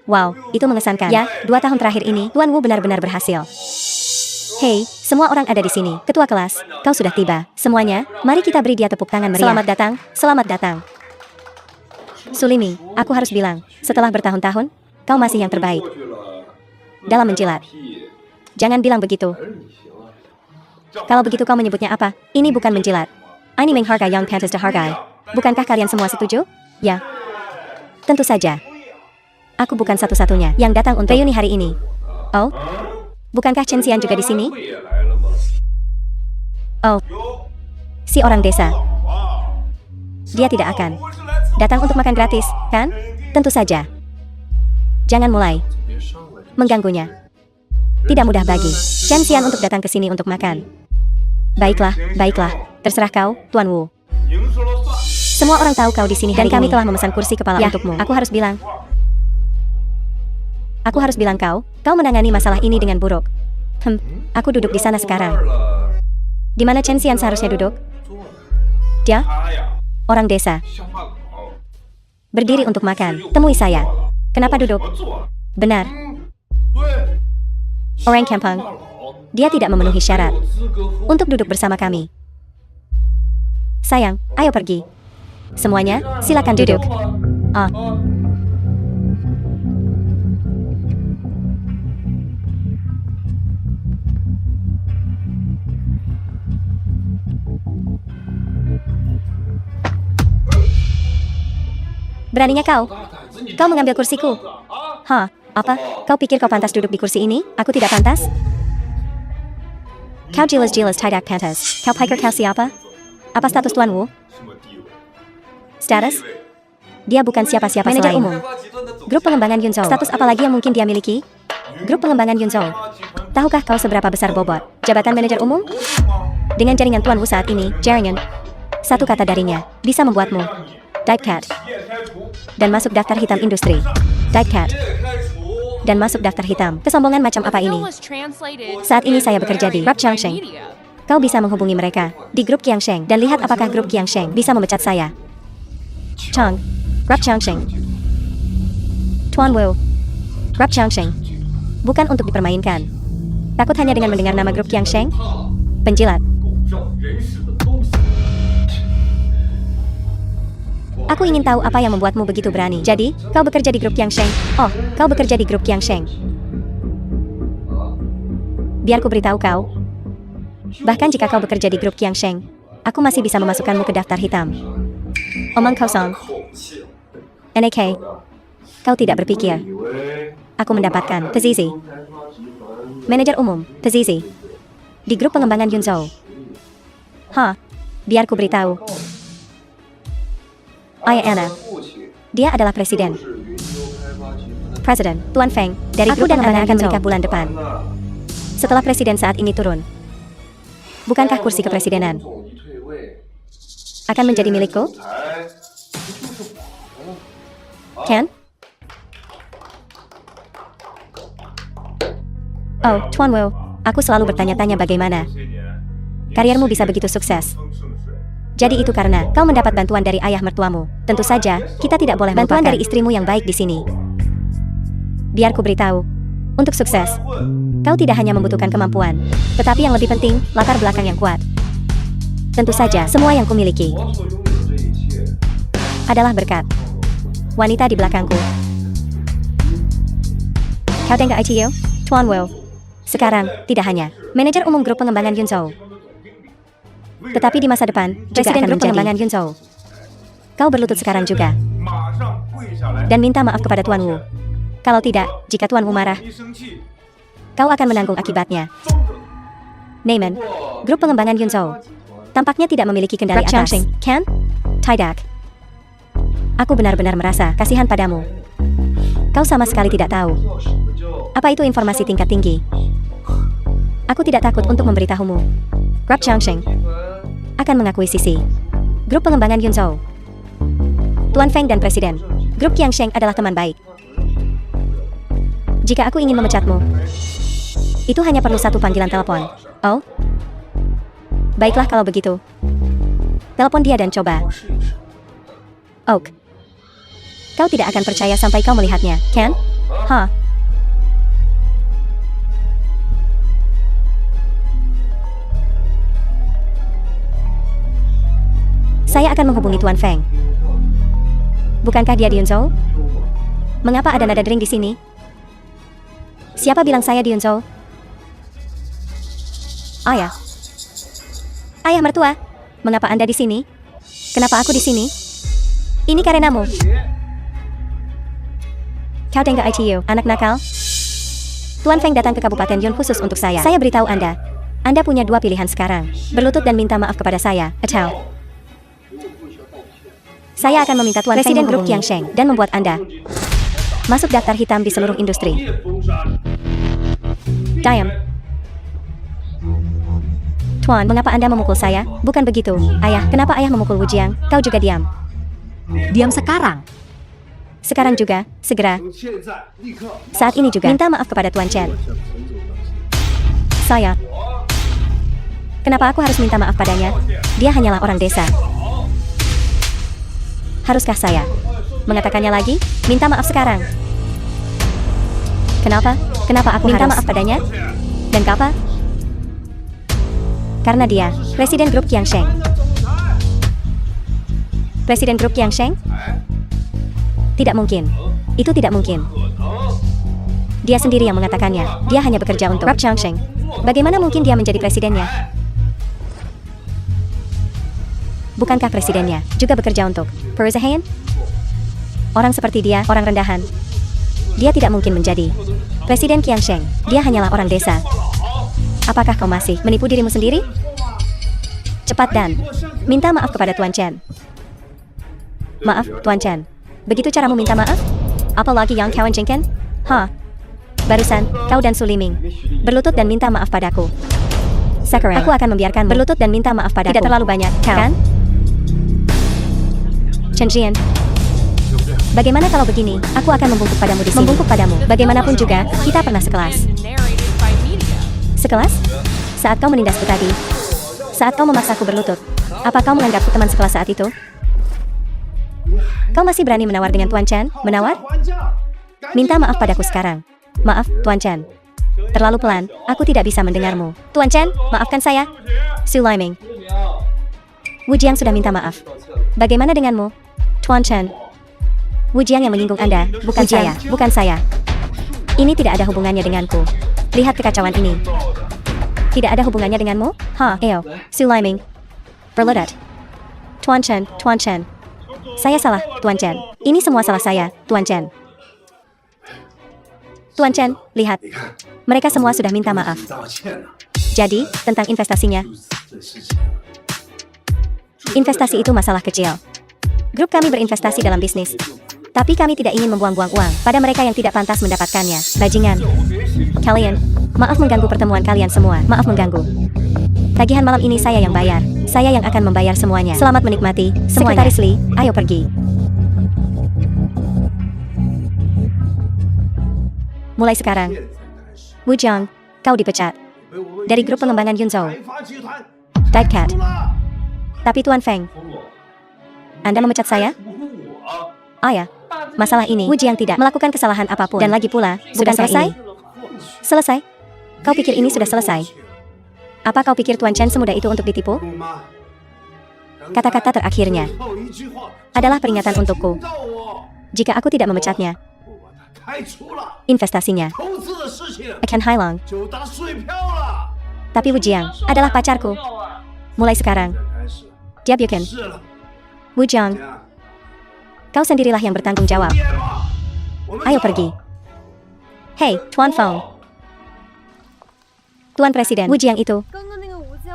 Wow, itu mengesankan. Ya, 2 tahun terakhir ini, Tuan Wu benar-benar berhasil. Hei, semua orang ada di sini. Ketua kelas, kau sudah tiba. Semuanya, mari kita beri dia tepuk tangan meriah. Selamat datang, selamat datang. Sulimi, aku harus bilang, setelah bertahun-tahun, kau masih yang terbaik dalam menjilat. Jangan bilang begitu. Kalau begitu kau menyebutnya apa? Ini bukan menjilat. Ini menghargai yang pantas dihargai. Bukankah kalian semua setuju? Ya. Tentu saja. Aku bukan satu-satunya yang datang untuk reuni hari ini. Oh? Bukankah Chen Xian juga di sini? Oh. Si orang desa. Dia tidak akan datang untuk makan gratis, kan? Tentu saja. Jangan mulai mengganggunya. Tidak mudah bagi Chen Xian untuk datang ke sini untuk makan. Baiklah, baiklah. Terserah kau, Tuan Wu. Semua orang tahu kau di sini dan kami telah memesan kursi kepala untukmu. Aku harus bilang kau menangani masalah ini dengan buruk. Aku duduk di sana sekarang. Di mana Chen Xian seharusnya duduk? Dia? Orang desa. Berdiri untuk makan. Temui saya. Kenapa duduk? Benar. Orang kampung. Dia tidak memenuhi syarat untuk duduk bersama kami. Sayang, ayo pergi. Semuanya, silakan duduk. Beraninya kau? Kau mengambil kursiku? Hah, apa? Kau pikir kau pantas duduk di kursi ini? Aku tidak pantas? Kau jelas-jelas tidak pantas. Kau pikir kau siapa? Apa status Tuan Wu? Status? Dia bukan siapa-siapa selain umum. Grup pengembangan Yunzhou. Status apa lagi yang mungkin dia miliki? Grup pengembangan Yunzhou. Tahukah kau seberapa besar bobot jabatan manajer umum? Dengan jaringan Tuan Wu saat ini, jaringan, satu kata darinya, bisa membuatmu Divecat dan masuk daftar hitam industri. Divecat dan masuk daftar hitam. Kesombongan macam apa ini? Saat ini saya bekerja di Grup Qiangsheng. Kau bisa menghubungi mereka di grup Qiangsheng dan lihat apakah grup Qiangsheng bisa memecat saya. Chang, Grup Qiangsheng. Tuan Wu, Grup Qiangsheng. Bukan untuk dipermainkan. Takut hanya dengan mendengar nama grup Qiangsheng? Penjilat. Aku ingin tahu apa yang membuatmu begitu berani. Jadi, kau bekerja di grup Qiangsheng. Oh, kau bekerja di grup Qiangsheng. Biar ku beritahu kau. Bahkan jika kau bekerja di grup Qiangsheng, aku masih bisa memasukkanmu ke daftar hitam. Omong kosong. NAK, kau tidak berpikir. Aku mendapatkan posisi manajer umum, posisi di grup pengembangan Yunzhou. Hah, biar ku beritahu. Ayah Anna, dia adalah presiden. Presiden, Tuan Feng, dari grup dan Anna akan menikah bulan depan. Setelah presiden saat ini turun, bukankah kursi kepresidenan akan menjadi milikku? Ken? Oh, Tuan Wu, aku selalu bertanya-tanya bagaimana kariermu bisa begitu sukses. Jadi itu karena kau mendapat bantuan dari ayah mertuamu. Tentu saja, kita tidak boleh bantuan dari istrimu yang baik di sini. Biar ku beritahu, untuk sukses, kau tidak hanya membutuhkan kemampuan, tetapi yang lebih penting, latar belakang yang kuat. Tentu saja, semua yang kumiliki adalah berkat wanita di belakangku. Kau dengar ITU? Tuan Wu. Sekarang, tidak hanya manajer umum grup pengembangan Yunzhou, tetapi di masa depan, presiden grup pengembangan Yunzhou. Kau berlutut sekarang juga, 马上跪下来。 dan minta maaf kepada Tuan Wu. Kalau tidak, jika Tuan Wu marah, 一生气， kau akan menanggung akibatnya. Neiman, grup pengembangan Yunzhou, tampaknya tidak memiliki kendali atas. Kan? Tidak. Aku benar-benar merasa kasihan padamu. Kau sama sekali tidak tahu. Apa itu informasi tingkat tinggi? Aku tidak takut untuk memberitahumu. Grup Changsheng akan mengakuisisi grup pengembangan Yunzhou. Tuan Feng dan Presiden grup Qiangsheng adalah teman baik. Jika aku ingin memecatmu, itu hanya perlu satu panggilan telepon. Oh? Baiklah kalau begitu. Telepon dia dan coba. Oak. Kau tidak akan percaya sampai kau melihatnya, kan? Hah? Saya akan menghubungi Tuan Feng. Bukankah dia di Yunzhou? Mengapa ada nada dering di sini? Siapa bilang saya di Yunzhou? Ayah. Ayah mertua. Mengapa Anda di sini? Kenapa aku di sini? Ini karenamu. Kau dengar ITU, anak nakal? Tuan Feng datang ke Kabupaten Yun khusus untuk saya. Saya beritahu Anda. Anda punya dua pilihan sekarang. Berlutut dan minta maaf kepada saya, atau saya akan meminta Tuan Presiden grup Qiangsheng dan membuat Anda masuk daftar hitam di seluruh industri. Diam. Tuan, mengapa Anda memukul saya? Bukan begitu. Ayah, kenapa ayah memukul Wu Jiang? Kau juga diam. Diam sekarang. Sekarang juga, segera. 现在立刻 Saat ini juga. Minta maaf kepada Tuan Chen. Saya. Kenapa aku harus minta maaf padanya? Dia hanyalah orang desa. Haruskah saya mengatakannya lagi? Minta maaf sekarang. Kenapa? Kenapa aku minta maaf padanya? Dan kenapa? Karena dia Presiden grup Qiangsheng. Presiden grup Qiangsheng? Tidak mungkin. Itu tidak mungkin. Dia sendiri yang mengatakannya. Dia hanya bekerja untuk grup Qiangsheng. Bagaimana mungkin dia menjadi presidennya? Bukankah presidennya juga bekerja untuk perusahaan? Orang seperti dia, orang rendahan. Dia tidak mungkin menjadi Presiden Qiangsheng. Dia hanyalah orang desa. Apakah kau masih menipu dirimu sendiri? Cepat dan minta maaf kepada Tuan Chen. Maaf, Tuan Chen. Begitu caramu minta maaf? Apalagi yang kawan jengken? Hah? Barusan, kau dan Su Liming berlutut dan minta maaf padaku. Sekarang, aku akan membiarkan berlutut dan minta maaf padaku. Tidak terlalu banyak, kan? Chen Jian. Bagaimana kalau begini? Aku akan membungkuk padamu di sini. Membungkuk padamu. Bagaimanapun juga, kita pernah sekelas. And narrated by media. Sekelas? Saat kau menindasku tadi. Saat kau memaksaku berlutut. Apa kau menganggapku teman sekelas saat itu? Kau masih berani menawar dengan Tuan Chen? Menawar? 还价， Minta maaf padaku sekarang. Maaf, Tuan Chen. Terlalu pelan, aku tidak bisa mendengarmu. Tuan Chen, maafkan saya. Su Liming. Wu Jiang sudah minta maaf. Bagaimana denganmu? Tuan Chen. Wu Jiang yang menyinggung Anda, bukan saya, bukan saya. Ini tidak ada hubungannya denganku. Lihat kekacauan ini. Tidak ada hubungannya denganmu? Ha, Eo. Su Liming. Berlutut. Tuan Chen, Tuan Chen. Saya salah, Tuan Chen. Ini semua salah saya, Tuan Chen. Tuan Chen, lihat. 你看， Mereka semua sudah minta maaf. 道歉了， Jadi, tentang investasinya. 这事情 Investasi itu masalah kecil. Grup kami berinvestasi dalam bisnis. Tapi kami tidak ingin membuang-buang uang pada mereka yang tidak pantas mendapatkannya. Bajingan. Kalian, maaf mengganggu pertemuan kalian semua. Maaf mengganggu. Tagihan malam ini saya yang bayar. Saya yang akan membayar semuanya. Selamat menikmati semuanya. Sekretaris Lee, ayo pergi. Mulai sekarang, 现在开始 Wu Jiang, kau dipecat 被我们 dari grup pengembangan Yunzhou. 财阀集团 Divecat. 出了， Tapi Tuan Feng, 封我， Anda memecat saya? 不护我， Oh ya, masalah ini, Wu Jiang tidak melakukan kesalahan apapun. Dan lagi pula, sudah selesai? Selesai? Kau pikir ini sudah selesai? Apa kau pikir Tuan Chen semudah itu untuk ditipu? 妈， Kata-kata terakhirnya 最后一句话 adalah peringatan untukku. 到我， Jika aku tidak memecatnya, 我把他开除了， investasinya 投资的事情情 Akan Hailong. 就打水漂了。 Tapi Wu Jiang adalah pacarku. Mulai sekarang, 现在开始 dia bukan. 是了， Wu Jiang, 这样 kau sendirilah yang bertanggung jawab. 别吧，我们 Ayo 走 pergi. Hei, Tuan Feng. Tuan Presiden, Wu Jiang itu.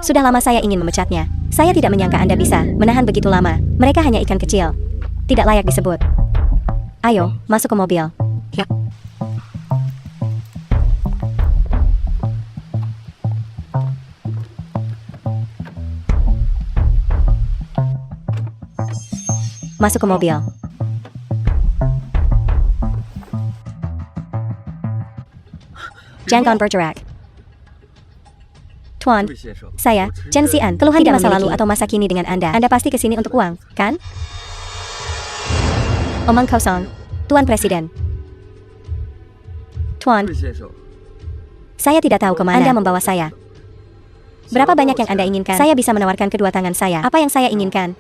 Sudah lama saya ingin memecatnya. Saya tidak menyangka Anda bisa menahan begitu lama. Mereka hanya ikan kecil. Tidak layak disebut. Ayo, masuk ke mobil. Ya. Masuk ke mobil. Jangan bergerak. Tuan, saya, Chen Xian, keluhan di masa lalu atau masa kini dengan Anda. Anda pasti kesini untuk uang, kan? Omong kosong, Tuan Presiden. Tuan, saya tidak tahu kemana Anda membawa saya. Berapa banyak yang Anda inginkan? Saya bisa menawarkan kedua tangan saya. Apa yang saya inginkan?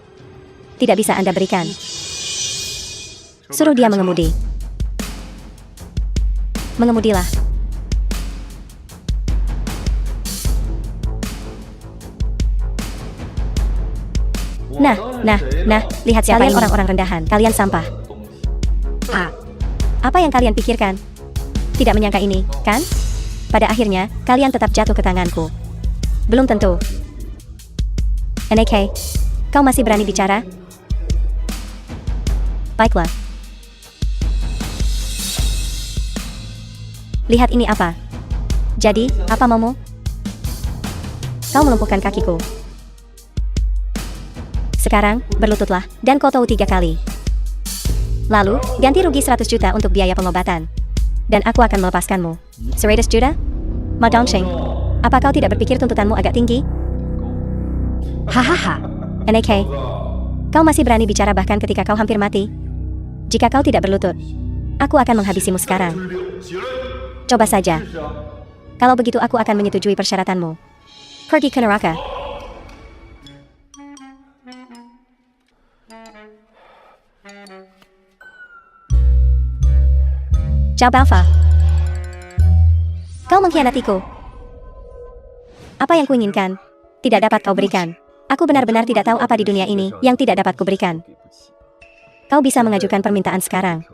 Tidak bisa Anda berikan. Suruh dia mengemudi. Mengemudilah. Nah, lihat siapa kalian orang-orang rendahan. Kalian sampah. Apa yang kalian pikirkan? Tidak menyangka ini, kan? Pada akhirnya, kalian tetap jatuh ke tanganku. Belum tentu. NAK, kau masih berani bicara? Baiklah. Lihat ini apa? Jadi, apa maumu? Kau melumpuhkan kakiku. Sekarang, berlututlah, dan kau tahu 3 kali. Lalu, ganti rugi 100 juta untuk biaya pengobatan. Dan aku akan melepaskanmu. 100 juta? Ma Dongsheng, apa kau tidak berpikir tuntutanmu agak tinggi? Hahaha. NAK, kau masih berani bicara bahkan ketika kau hampir mati? Jika kau tidak berlutut, aku akan menghabisimu sekarang. Coba saja. Kalau begitu aku akan menyetujui persyaratanmu. Pergi ke neraka. Zhao Baofa. Kau mengkhianatiku. Apa yang kuinginkan, tidak dapat kau berikan. Aku benar-benar tidak tahu apa di dunia ini yang tidak dapat kuberikan. Kau bisa mengajukan permintaan sekarang.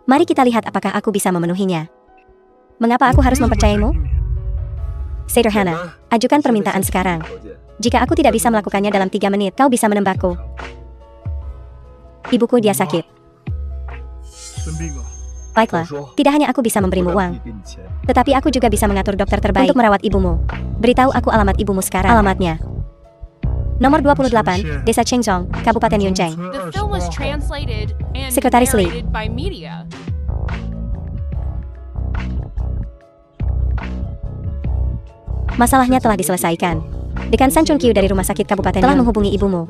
Mari kita lihat apakah aku bisa memenuhinya. Mengapa aku harus mempercayaimu? Sederhana, ajukan permintaan sekarang. Jika aku tidak bisa melakukannya dalam 3 menit, kau bisa menembakku. Ibuku dia sakit. Baiklah, tidak hanya aku bisa memberimu uang, tetapi aku juga bisa mengatur dokter terbaik untuk merawat ibumu. Beritahu aku alamat ibumu sekarang. Alamatnya. Nomor 28, Desa Chengzhong, Kabupaten Yuncheng. The film was translated and Sekretaris Lee. narrated by media. Masalahnya telah diselesaikan. Dekan San Chun Kyu dari rumah sakit kabupaten telah menghubungi ibumu.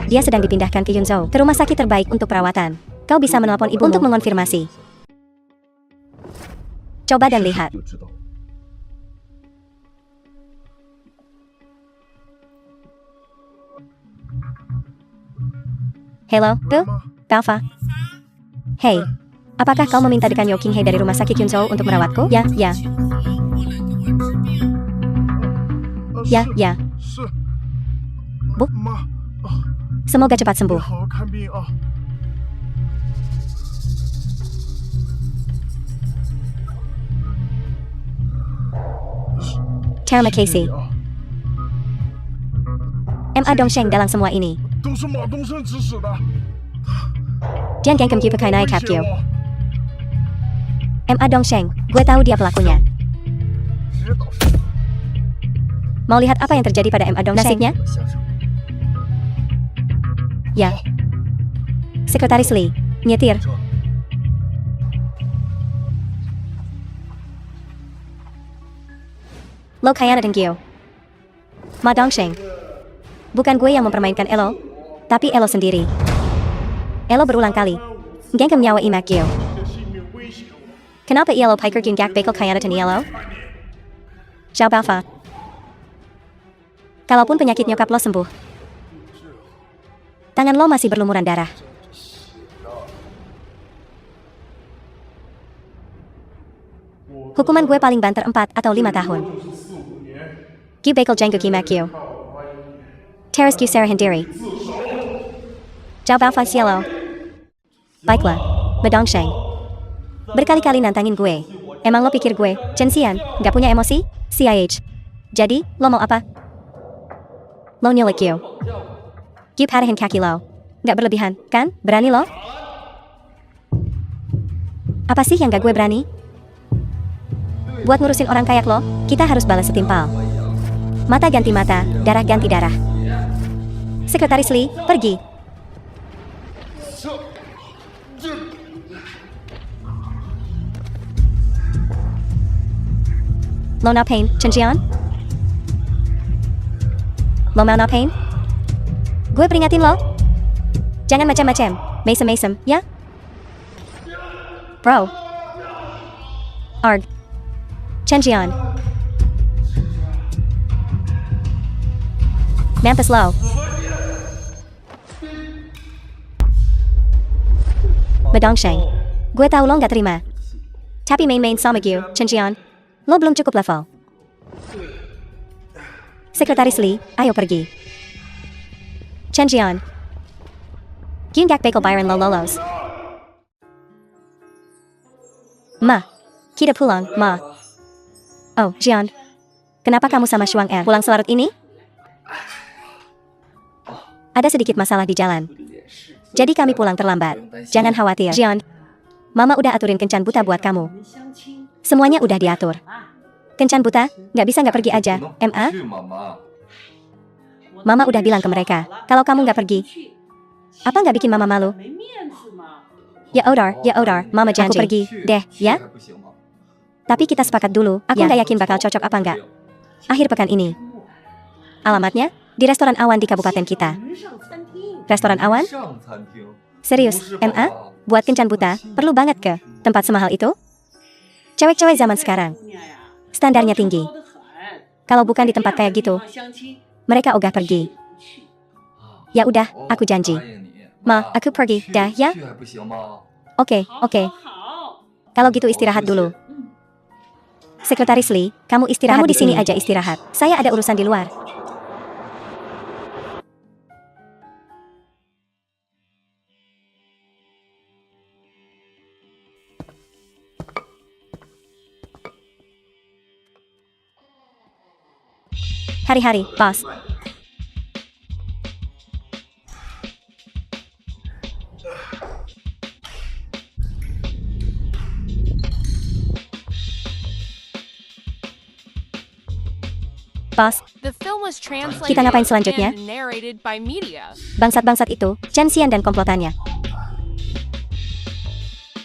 Dia sedang dipindahkan ke Yunzhou, ke rumah sakit terbaik untuk perawatan. Kau bisa menelpon ibumu untuk mengonfirmasi. Coba dan lihat. Halo, Bu? Baofa. Hei, apakah kau meminta dekan Yo Qinghai dari rumah sakit Yunzhou untuk merawatku? Ya. Ya. Bu? Semoga cepat sembuh. Terima kasih. Ma Dongsheng dalam semua ini. Dian Gangkem Q pakai naik Kapkyo. Ma Dongsheng, gue tahu dia pelakunya. Mau lihat apa yang terjadi pada Ma Dongsheng? Nasibnya? Ya. Sekretaris Lee, nyetir. Lo Kayana dan Gyo. Ma Dongsheng. Bukan gue yang mempermainkan Elo, tapi Elo sendiri. Elo berulang kali. Gangkem nyawa Imak Gyo. Kenapa Elo Piker Gak Bakel Kayana dan Elo? Zhao Baofa. Kalaupun penyakit nyokap lo sembuh, tangan lo masih berlumuran darah. Hukuman gue paling banter 4 atau 5 tahun. Gue bakal jenggu kimak gue. Teras gue serahin diri. Jauh bau cielo. Baiklah, Madongsheng. Berkali-kali nantangin gue. Emang lo pikir gue, Censian, gak punya emosi? CIH. Jadi, lo mau apa? Lo nyulik gue. Gue patahin kaki lo. Gak berlebihan, kan? Berani lo? Apa sih yang gak gue berani? Buat ngurusin orang kayak lo, kita harus balas setimpal. Mata ganti mata, darah ganti darah. Sekretaris Lee, pergi. Lo napain, Chen. Lo mau napain? Gue peringatin lo. Jangan macam-macam, mesem-mesem, ya? Bro. Arg. Chen. Mampus lo. Madongsheng. Gue tahu lo gak terima. Tapi main-main sama gue, Chen. Lo belum cukup level. Sekretaris Lee, ayo pergi. Chen. Gue gak bakal bayarin lo lolos. Ma. Kita pulang, Ma. Oh, Jian. Kenapa kamu sama Shuang Er pulang selarut ini? Ada sedikit masalah di jalan. Jadi kami pulang terlambat. Jangan khawatir, Jian. Mama udah aturin kencan buta buat kamu. Semuanya udah diatur. Kencan buta, gak bisa gak pergi aja, Ma? Mama udah bilang ke mereka, kalau kamu gak pergi. Apa gak bikin Mama malu? Ya odar, Mama janji. Aku pergi, deh, ya? Tapi kita sepakat dulu, aku gak yakin bakal cocok apa enggak. Akhir pekan ini. Alamatnya, di restoran Awan di kabupaten kita. Restoran Awan? Serius, Ma? Buat kencan buta, perlu banget ke tempat semahal itu? Cewek-cewek zaman sekarang, standarnya tinggi. Kalau bukan di tempat kayak gitu, mereka ogah pergi. Ya udah, aku janji. Ma, aku pergi, dah ya? Oke. Kalau gitu istirahat dulu. Sekretaris Lee, kamu istirahat di sini aja istirahat. Saya ada urusan di luar. Hari-hari, bos. Bos, The film was translated Kita ngapain selanjutnya? and narrated by media. bangsat-bangsat itu, Chen Xian dan komplotannya.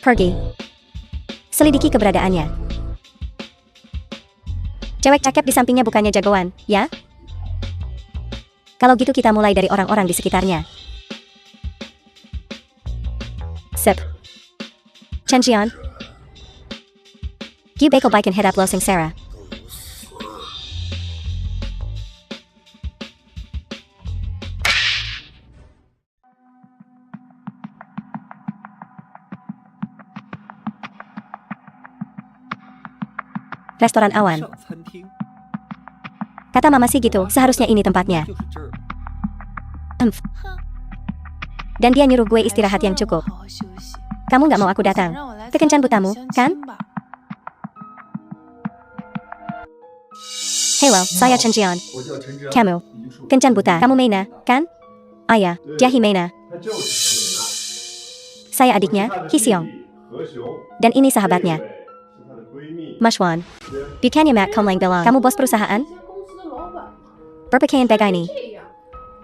Pergi. Selidiki keberadaannya. Cewek cakep di sampingnya bukannya jagoan, ya? Kalau gitu kita mulai dari orang-orang di sekitarnya. Sip. Chen Xian. Gue bakal bikin head up lo sing Sarah. Restoran Awan. Kata mama sih gitu, seharusnya ini tempatnya. Dan dia nyuruh gue istirahat yang cukup. Kamu gak mau aku datang ke kencan butamu, kan? Hello, saya Chen Jian. Kamu, kencan buta. Kamu Meina, kan? Ayah, dia Himena. Saya adiknya, Hiseong. Dan ini sahabatnya, Mashwan. Bukannya Mac Komlang bilang, kamu bos perusahaan? Berpakaian begini.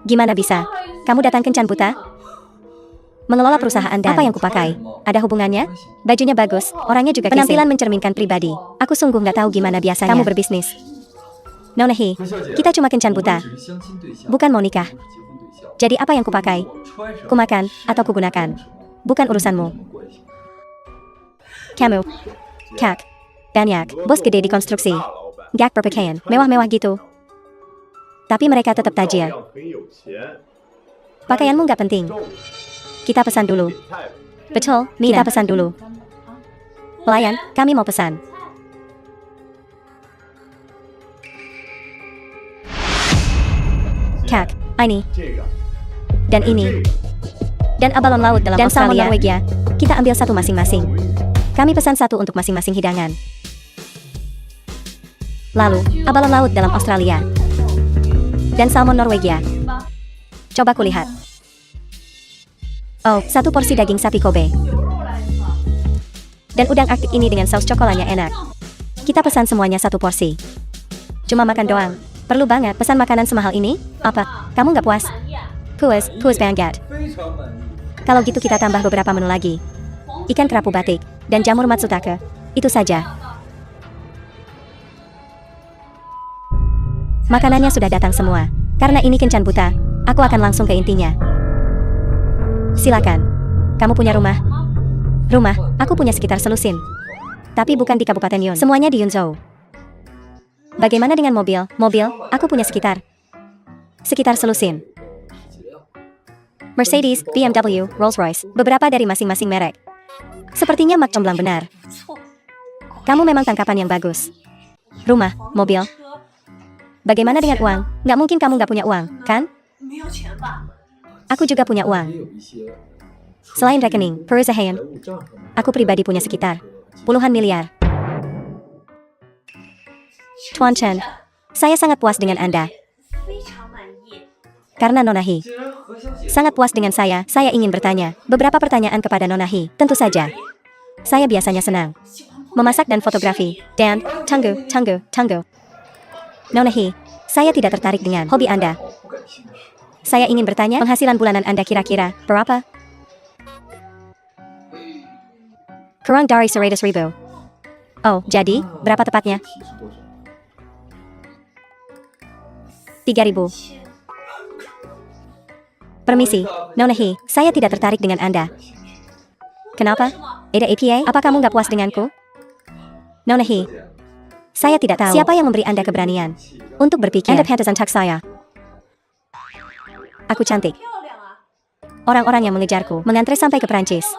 Gimana bisa? Kamu datang kencan buta? Mengelola perusahaan dan apa yang kupakai? Ada hubungannya? Bajunya bagus, orangnya juga penampilan mencerminkan pribadi. Aku sungguh gak tahu gimana biasanya kamu berbisnis. Nonahi, kita cuma kencan buta. Bukan mau nikah. Jadi apa yang kupakai? Kumakan atau kugunakan? Bukan urusanmu. Kamu, Kak, banyak, bos gede di konstruksi. Gak berpakaian, mewah-mewah gitu. Tapi mereka tetap tajir. Pakaianmu gak penting. Kita pesan dulu. Betul, Mina. Kita pesan dulu. Pelayan, kami mau pesan. Kak, ini, 这个， dan ini, 这个 dan abalon laut dalam Dan salmon Australia. Norwegia. Kita ambil satu masing-masing. Kami pesan satu untuk masing-masing hidangan. Lalu, abalon laut dalam Australia. Dan salmon Norwegia. Coba kulihat. Oh, satu porsi daging sapi Kobe. Dan udang Arktik ini dengan saus cokolatnya enak. Kita pesan semuanya satu porsi. Cuma makan doang. Perlu banget pesan makanan semahal ini? Apa? Kamu nggak puas? Puas banget. 非常满意。 Kalau gitu kita tambah beberapa menu lagi. Ikan kerapu batik dan jamur matsutake. Itu saja. Makanannya sudah datang semua. Karena ini kencan buta, aku akan langsung ke intinya. Silakan. Kamu punya rumah? Rumah, aku punya sekitar Selusin. Tapi bukan di Kabupaten Yun. Semuanya di Yunzhou. Bagaimana dengan mobil? Mobil, aku punya sekitar Selusin. Mercedes, BMW, Rolls-Royce, beberapa dari masing-masing merek. Sepertinya Mak comblang benar. Kamu memang tangkapan yang bagus. Rumah, mobil. Bagaimana dengan uang? Nggak mungkin kamu nggak punya uang, kan? Aku juga punya uang. Selain rekening, perusahaan, aku pribadi punya sekitar puluhan miliar. Tuan Chen, saya sangat puas dengan Anda. Karena Nona He sangat puas dengan saya ingin bertanya beberapa pertanyaan kepada Nona He. Tentu saja. Saya biasanya senang memasak dan fotografi, dan tunggu. Nona He, saya tidak tertarik dengan hobi Anda. Saya ingin bertanya, penghasilan bulanan Anda kira-kira berapa? Kurang dari 100.000. Oh, jadi, berapa tepatnya? 3.000. Permisi, Nona He, saya tidak tertarik dengan Anda. Kenapa? Ada APA? Apa kamu nggak puas denganku? Nona He, saya tidak tahu siapa yang memberi Anda keberanian untuk berpikir Anda pantas untuk saya. Aku cantik. Orang-orang yang mengejarku mengantre sampai ke Perancis.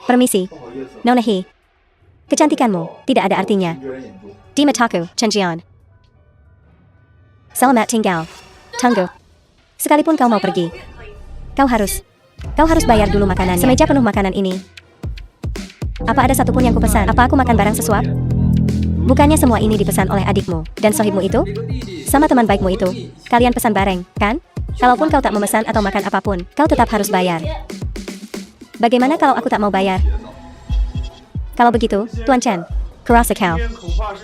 Permisi, Nona He, kecantikanmu tidak ada artinya di mataku, Chen Jian. Selamat tinggal. Tunggu. Sekalipun kau mau pergi, kau harus bayar dulu makanannya. Semeja penuh makanan ini. Apa ada satupun yang kupesan? Apa aku makan barang sesuap? Bukannya semua ini dipesan oleh adikmu dan sohibmu itu? Sama teman baikmu itu? Kalian pesan bareng, kan? Kalaupun kau tak memesan atau makan apapun, kau tetap harus bayar. Bagaimana kalau aku tak mau bayar? Kalau begitu, Tuan Chen, kurasa kau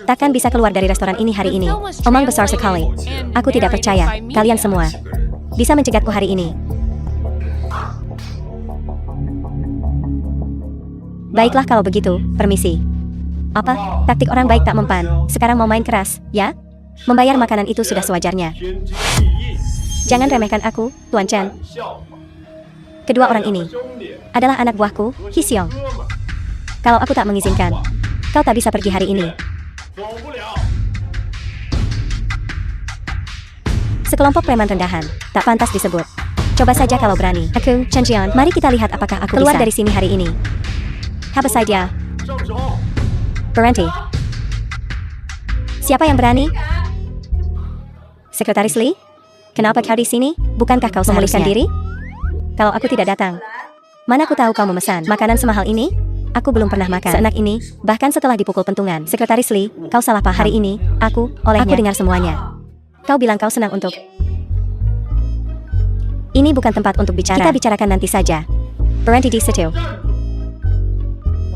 takkan bisa keluar dari restoran ini hari ini. Omong besar sekali. Aku tidak percaya, kalian semua bisa mencegatku hari ini. Baiklah kalau begitu, permisi. Apa? Taktik orang baik tak mempan. Sekarang mau main keras, ya? Membayar makanan itu sudah sewajarnya. Jangan remehkan aku, Tuan Chen. Kedua orang ini adalah anak buahku, He Xiong. Kalau aku tak mengizinkan, kau tak bisa pergi hari ini. Sekelompok preman rendahan, tak pantas disebut. Coba saja kalau berani. Aku, Chen Jian, mari kita lihat apakah aku keluar dari sini hari ini. Habis saja. Berhenti. Siapa yang berani? Sekretaris Lee? Kenapa kau di sini? Bukankah kau memulihkan diri? Kalau aku tidak datang, mana aku tahu kau memesan makanan semahal ini? Aku belum pernah makan seenak ini, bahkan setelah dipukul pentungan. Sekretaris Lee, kau salah paham. Hari ini, aku dengar semuanya. Kau bilang kau senang untuk... Ini bukan tempat untuk bicara. Kita bicarakan nanti saja. Berhenti di situ.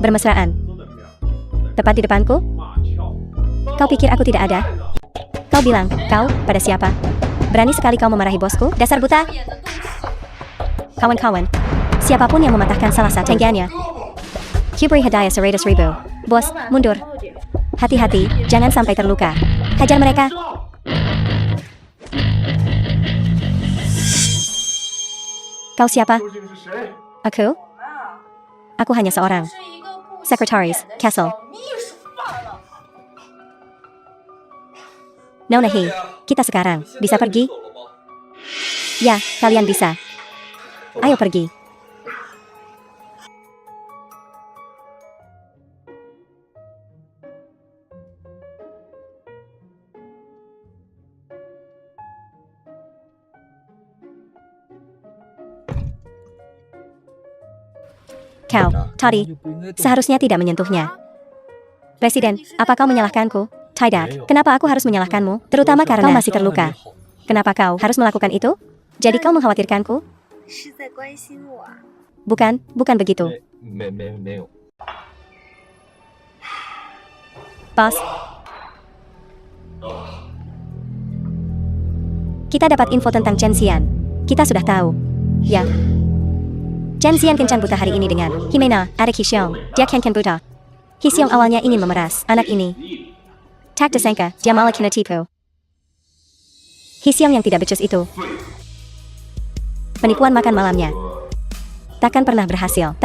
Bermesraan. Tepat di depanku? Kau pikir aku tidak ada? Kau bilang, kau, pada siapa? Berani sekali kau memarahi bosku? Dasar buta! Kawan-kawan, siapapun yang mematahkan salah satu tenggannya, kuberi hadiah 100.000. Bos, mundur. Hati-hati, jangan sampai terluka. Hajar mereka. Kau siapa? Aku? Aku hanya seorang sekretaris Castle. Nona He, kita sekarang bisa pergi? Ya, kalian bisa. Ayo pergi. Kau, tadi, seharusnya tidak menyentuhnya. Presiden, apa kau menyalahkanku? Tidak, kenapa aku harus menyalahkanmu? Terutama karena kau masih terluka. Kenapa kau harus melakukan itu? Jadi kau mengkhawatirkanku? 是在关心我啊。 Bukan begitu. 没有。 Bos. Kita dapat info tentang Chen Xian. Kita sudah tahu. Ya. Chen Xian kencan buta hari ini dengan Himena, adik Hixiong. Dia kencan buta. Hixiong awalnya ingin memeras anak ini. Tak disangka, dia malah kena tipu. Hixiong yang tidak becus itu. Penipuan makan malamnya. Takkan pernah berhasil.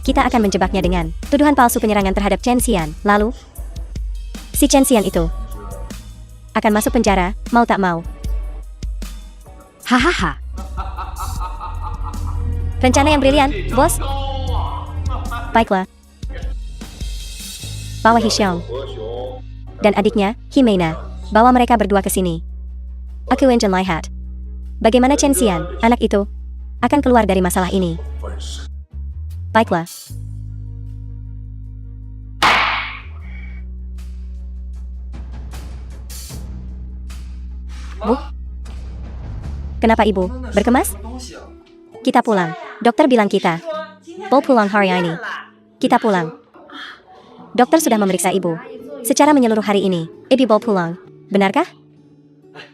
Kita akan menjebaknya dengan tuduhan palsu penyerangan terhadap Chen Xian. Lalu, si Chen Xian itu akan masuk penjara, mau tak mau. Hahaha. Rencana yang brilian, bos. Baiklah. Bawa Hixiong dan adiknya, Himena. Bawa mereka berdua ke sini. Aku ingin lihat bagaimana Chen Xian, anak itu, akan keluar dari masalah ini. Baiklah. Bu? Kenapa ibu berkemas? Kita pulang. Dokter bilang kita mau pulang hari ini. Kita pulang. Dokter sudah memeriksa ibu secara menyeluruh hari ini. Ibu mau pulang. Benarkah?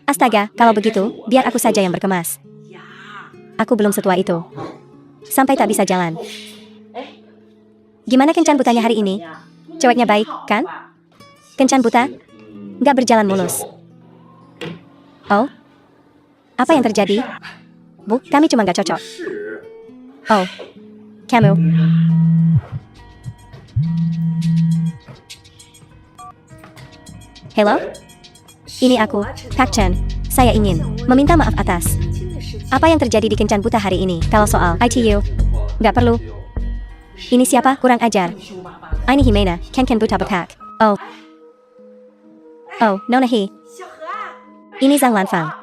Astaga, kalau begitu, biar aku saja yang berkemas. Aku belum setua itu. Sampai tak bisa jalan. Gimana kencan butanya hari ini? Ceweknya baik, kan? Kencan buta? Nggak berjalan mulus. Oh? Apa yang terjadi? Bu, kami cuma nggak cocok. Oh. Kamu. Hello? Ini aku, Pak Chen. Saya ingin meminta maaf atas apa yang terjadi di kencan buta hari ini. Kalau soal ITU, nggak perlu. Ini siapa? Kurang ajar. Ini Himena, Ken buta bekak. Oh. Oh, Nona He. Ini Zhang Lanfang.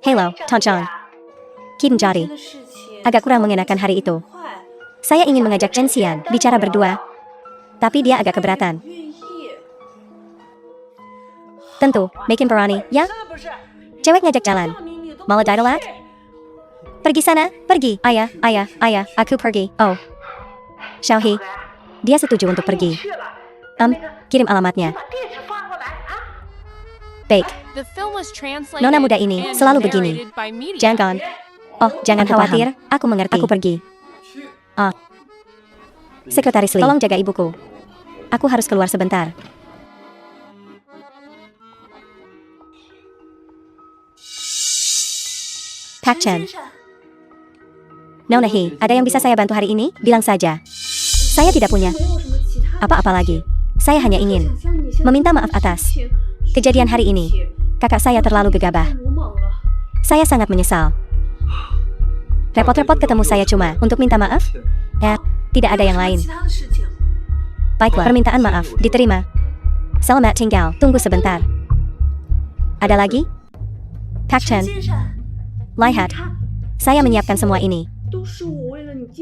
Hello, Tonchong. Kiden jadi. Agak kurang mengenakan hari itu. Saya ingin mengajak Chen Xian bicara berdua, tapi dia agak keberatan. Tentu, makin berani, ya? Cewek ngajak jalan. Malah dialog? Pergi sana, pergi. Ayah, aku pergi. Oh. Xiaohe. Dia setuju untuk pergi. Kirim alamatnya. Baik. The film was translated Nona muda ini and selalu begini. narrated by media. Jangan. Oh, jangan Aku khawatir. Aku mengerti. Aku pergi. Sekretaris Lee, tolong jaga ibuku. Aku harus keluar sebentar. Pak Chen. Nona He, ada yang bisa saya bantu hari ini? Bilang saja. Saya tidak punya apa-apa lagi. Saya hanya ingin meminta maaf atas kejadian hari ini. Kakak saya terlalu gegabah. Saya sangat menyesal. Repot-repot ketemu saya cuma untuk minta maaf? Tidak ada yang lain. Baiklah, permintaan maaf diterima. Selamat tinggal, tunggu sebentar. Ada lagi? Pak Chen. Lihat, saya menyiapkan semua ini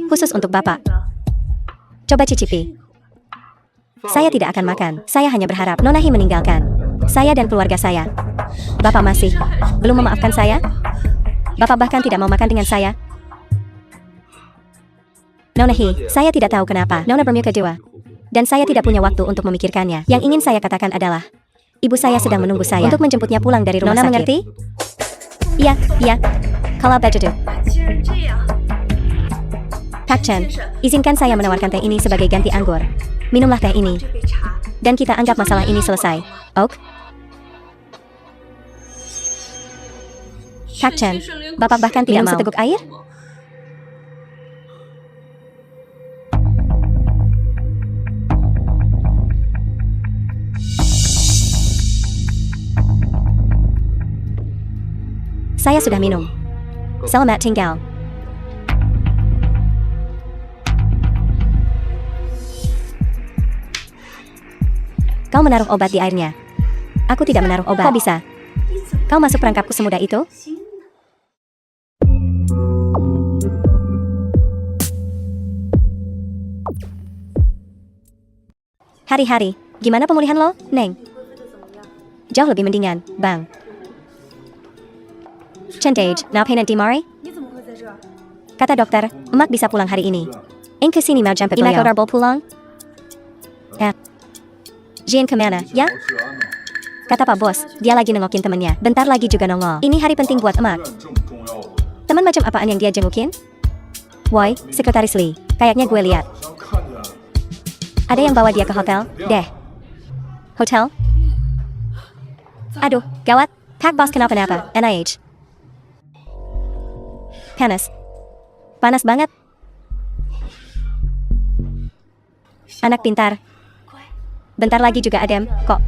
khusus untuk Bapak. Coba cicipi. Saya tidak akan makan. Saya hanya berharap Nona He meninggalkan saya dan keluarga saya. Bapak masih belum memaafkan saya? Bapak bahkan tidak mau makan dengan saya? Nona He, saya tidak tahu kenapa Nona bermuka dua. Dan saya tidak punya waktu untuk memikirkannya. Yang ingin saya katakan adalah, ibu saya sedang menunggu saya untuk menjemputnya pulang dari rumah sakit. Nona mengerti? Iya. Kalau begitu. Pak Chen, izinkan saya menawarkan teh ini sebagai ganti anggur. Minumlah teh ini. Dan kita anggap masalah ini selesai. Ok? Pak Chen, Bapak bahkan tidak mau seteguk air? Saya sudah minum. Selamat tinggal. Kau menaruh obat di airnya. Aku tidak menaruh obat. Kok bisa? Kau masuk perangkapku semudah itu? Hari-hari, gimana pemulihan lo, Neng? Jauh lebih mendingan, Bang. Cendage, now pain di Mari? Kata dokter, emak bisa pulang hari ini. Eng kesini mau jemput beliau. Imak odar bol pulang? Jian kemana, ya? Kata Pak Bos, dia lagi nengokin temennya. Bentar lagi juga nongol. Ini hari penting buat emak. Teman macam apaan yang dia jengukin? Woi, sekretaris Lee. Kayaknya gue lihat. Ada yang bawa dia ke hotel, deh. Hotel? Aduh, gawat. Pak Bos kenapa-napa, NIH. Panas. Panas banget. Anak pintar. Bentar lagi juga adem, kok.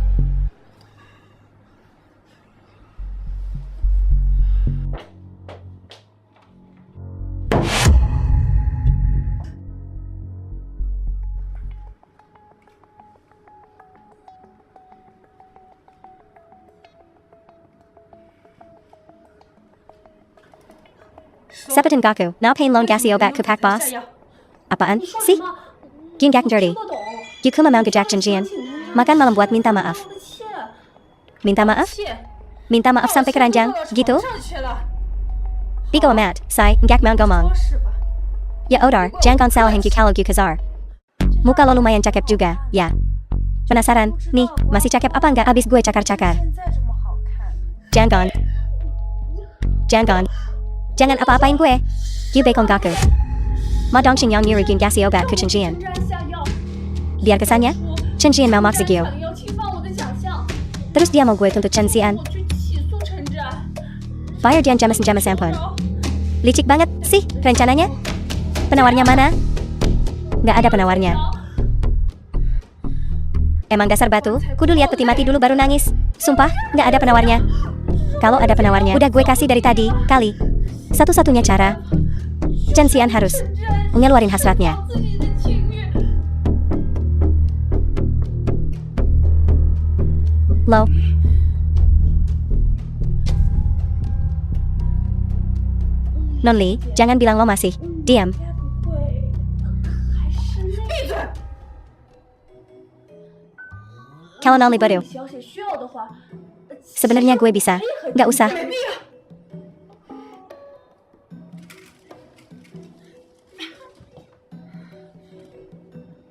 Sepatin Gaku, now pain loan gasio back Pak Bos. Apaan sih? Gin gak dirty. Yukuma mau gejak janjian. Makan malam buat minta maaf. Minta maaf? Minta maaf sampai keranjang, gitu? Bigo amat, say, ngak mau gomong. Ya odar, jangan salah hingga kalau gu kazar. Muka lo lumayan cakep juga, ya. Penasaran, nih, masih cakep apa enggak abis gue cakar-cakar? Jangan. Jangan. Jangan apa-apain gue. Yu bekong gaku. Ma dongqing yang nyuri gin gasi obat ke Chenjian. Biar kesannya, Chenjian mau maksa gue. Terus dia mau gue tuntut Chenjian. Bayar dia jamas-jamas ampun. Licik banget sih rencananya. Penawarnya mana? Nggak ada penawarnya. Emang dasar batu, kudu lihat peti mati dulu baru nangis. Sumpah, nggak ada penawarnya. Kalau ada penawarnya, udah gue kasih dari tadi, kali. Satu-satunya cara, Chenjian harus ngeluarin hasratnya. Lo. Nonli, jangan bilang lo masih diam. Kalau Nonli baru. Sebenarnya gue bisa, nggak usah.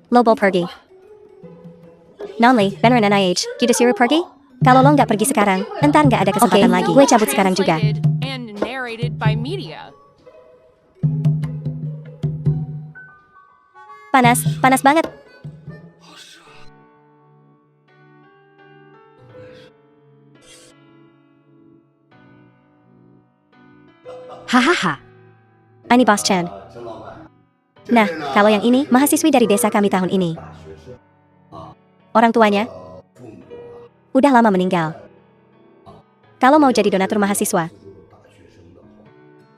Lo bol pergi. Nonli, beneran NIH, gitu disuruh pergi? Kalau lo nggak pergi sekarang, entar nggak ada kesempatan lagi. Gue cabut sekarang juga. Translated and narrated by media. Panas, panas banget. Hahaha. Ini Bos Chen. Nah, kalau yang ini, mahasiswi dari desa kami tahun ini. Orang tuanya udah lama meninggal. Kalau mau jadi donatur mahasiswa,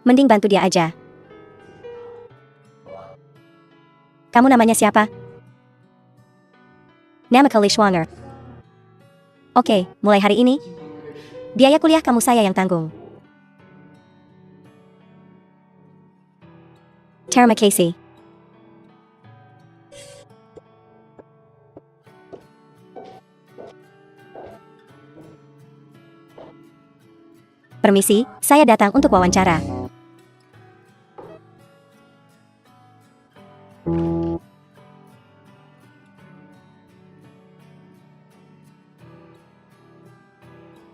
mending bantu dia aja. Kamu namanya siapa? Nama Kali Schwanger. Oke, mulai hari ini, biaya kuliah kamu saya yang tanggung. Terima kasih. Permisi, saya datang untuk wawancara.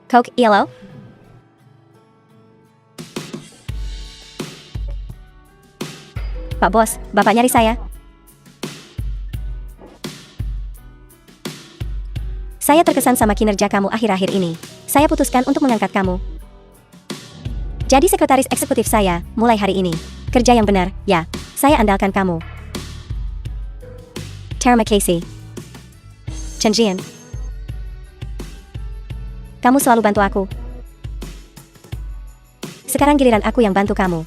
Coke Yellow? Pak Bos, Bapak nyari saya. Saya terkesan sama kinerja kamu akhir-akhir ini. Saya putuskan untuk mengangkat kamu. Jadi sekretaris eksekutif saya, mulai hari ini. Kerja yang benar, ya. Saya andalkan kamu. Terima kasih. Chenjian. Kamu selalu bantu aku. Sekarang giliran aku yang bantu kamu.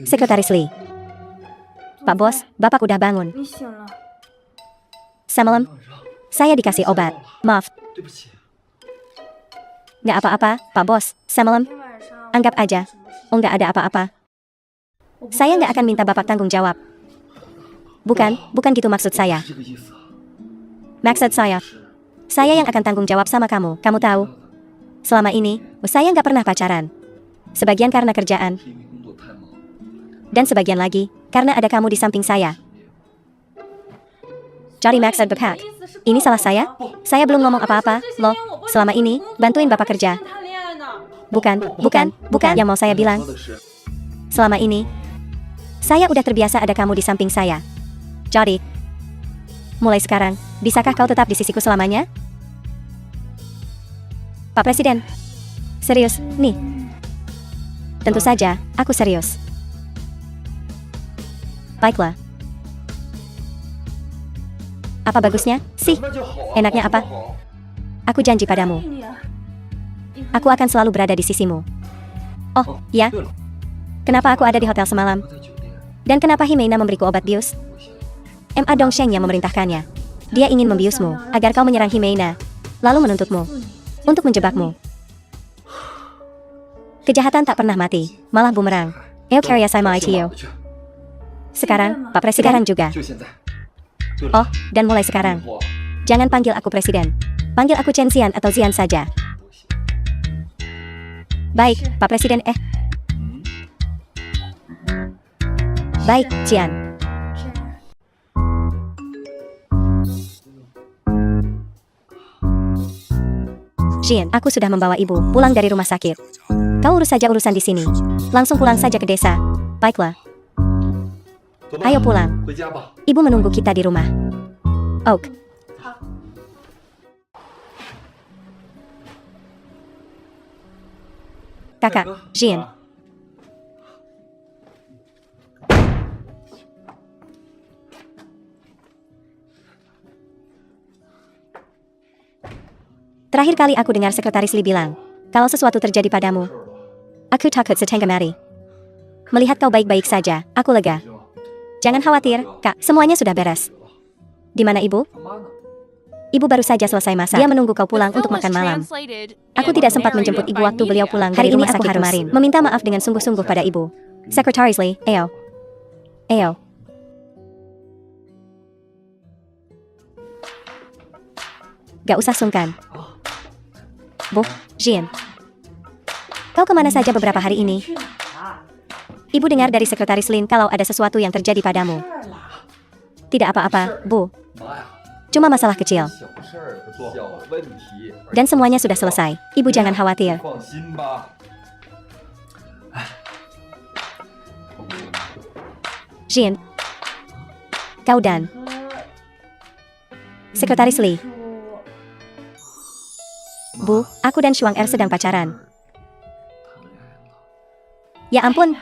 Sekretaris Lee. Pak Bos, Bapak udah bangun. 你醒了。 Semalam, saya dikasih obat. Maaf, 对不起， nggak apa-apa, Pak Bos. Semalam, 今天晚上 anggap aja. Oh, nggak ada apa-apa. Saya nggak akan minta Bapak tanggung jawab. Bukan gitu maksud saya. 是这个意思啊。 Maksud saya yang akan tanggung jawab sama kamu. Kamu tahu, selama ini, saya nggak pernah pacaran. Sebagian karena kerjaan, 是因为工作太忙， dan sebagian lagi, karena ada kamu di samping saya. Jadi maksud Bapak, ini salah saya? Saya belum ngomong apa-apa, loh. Selama ini, bantuin Bapak kerja. 谈恋爱呢。 Bukan yang mau saya bilang. 说的是 Selama ini, saya udah terbiasa ada kamu di samping saya. Jadi, mulai sekarang, bisakah kau tetap di sisiku selamanya? Pak Presiden, serius, nih. Tentu saja, aku serius. Baiklah. Apa bagusnya? Sih, 那就好啊 enaknya 好 apa? 好好 Aku janji padamu, 你啊， aku akan selalu berada di sisimu. Oh, ya, 对了， kenapa aku ada di hotel semalam? 我在酒店， Dan kenapa Himeina memberiku obat bius? 我想 Ma Dongsheng yang memerintahkannya. Dia ingin membiusmu, agar kau menyerang Himeina, lalu menuntutmu, untuk menjebakmu. Kejahatan tak pernah mati, malah bumerang. Eukarya sama 去 ITU. 忙去， Sekarang, Pak Presiden juga. 就现在。对了 Oh, dan mulai sekarang, 以后啊 jangan panggil aku Presiden. Panggil aku Chen Xian atau Zian saja. Baik, Pak Presiden. Baik, Jian. Jian, aku sudah membawa ibu pulang dari rumah sakit. Kau urus saja urusan di sini. Langsung pulang saja ke desa. Baiklah, 走吧 ayo pulang. 回家吧。 Ibu menunggu kita di rumah. Oak. Kakak, Jian. Terakhir kali aku dengar Sekretaris Lee bilang, kalau sesuatu terjadi padamu, aku takut setengah mati. Melihat kau baik-baik saja, aku lega. Jangan khawatir, Kak, semuanya sudah beres. Di mana ibu? 他妈呢？ Ibu baru saja selesai masak. Dia menunggu kau pulang The untuk film was makan malam. translated Aku and tidak sempat narrated menjemput ibu by waktu beliau Media. pulang Hari dari ini rumah sakit kemarin. Meminta maaf dengan sungguh-sungguh pada ibu. Sekretaris Lee, ayo. Ayo. Gak usah sungkan. Bu, Jian. Kau kemana saja beberapa hari ini? Ibu dengar dari Sekretaris Lin kalau ada sesuatu yang terjadi padamu. Tidak apa-apa, Bu. 妈呀， Cuma masalah kecil. 小事儿，小问题， Dan semuanya sudah selesai. Ibu jangan khawatir. 放心吧。 Jian. Kau dan Sekretaris Lee. Bu, aku dan Shuang Er sedang pacaran. Ya ampun,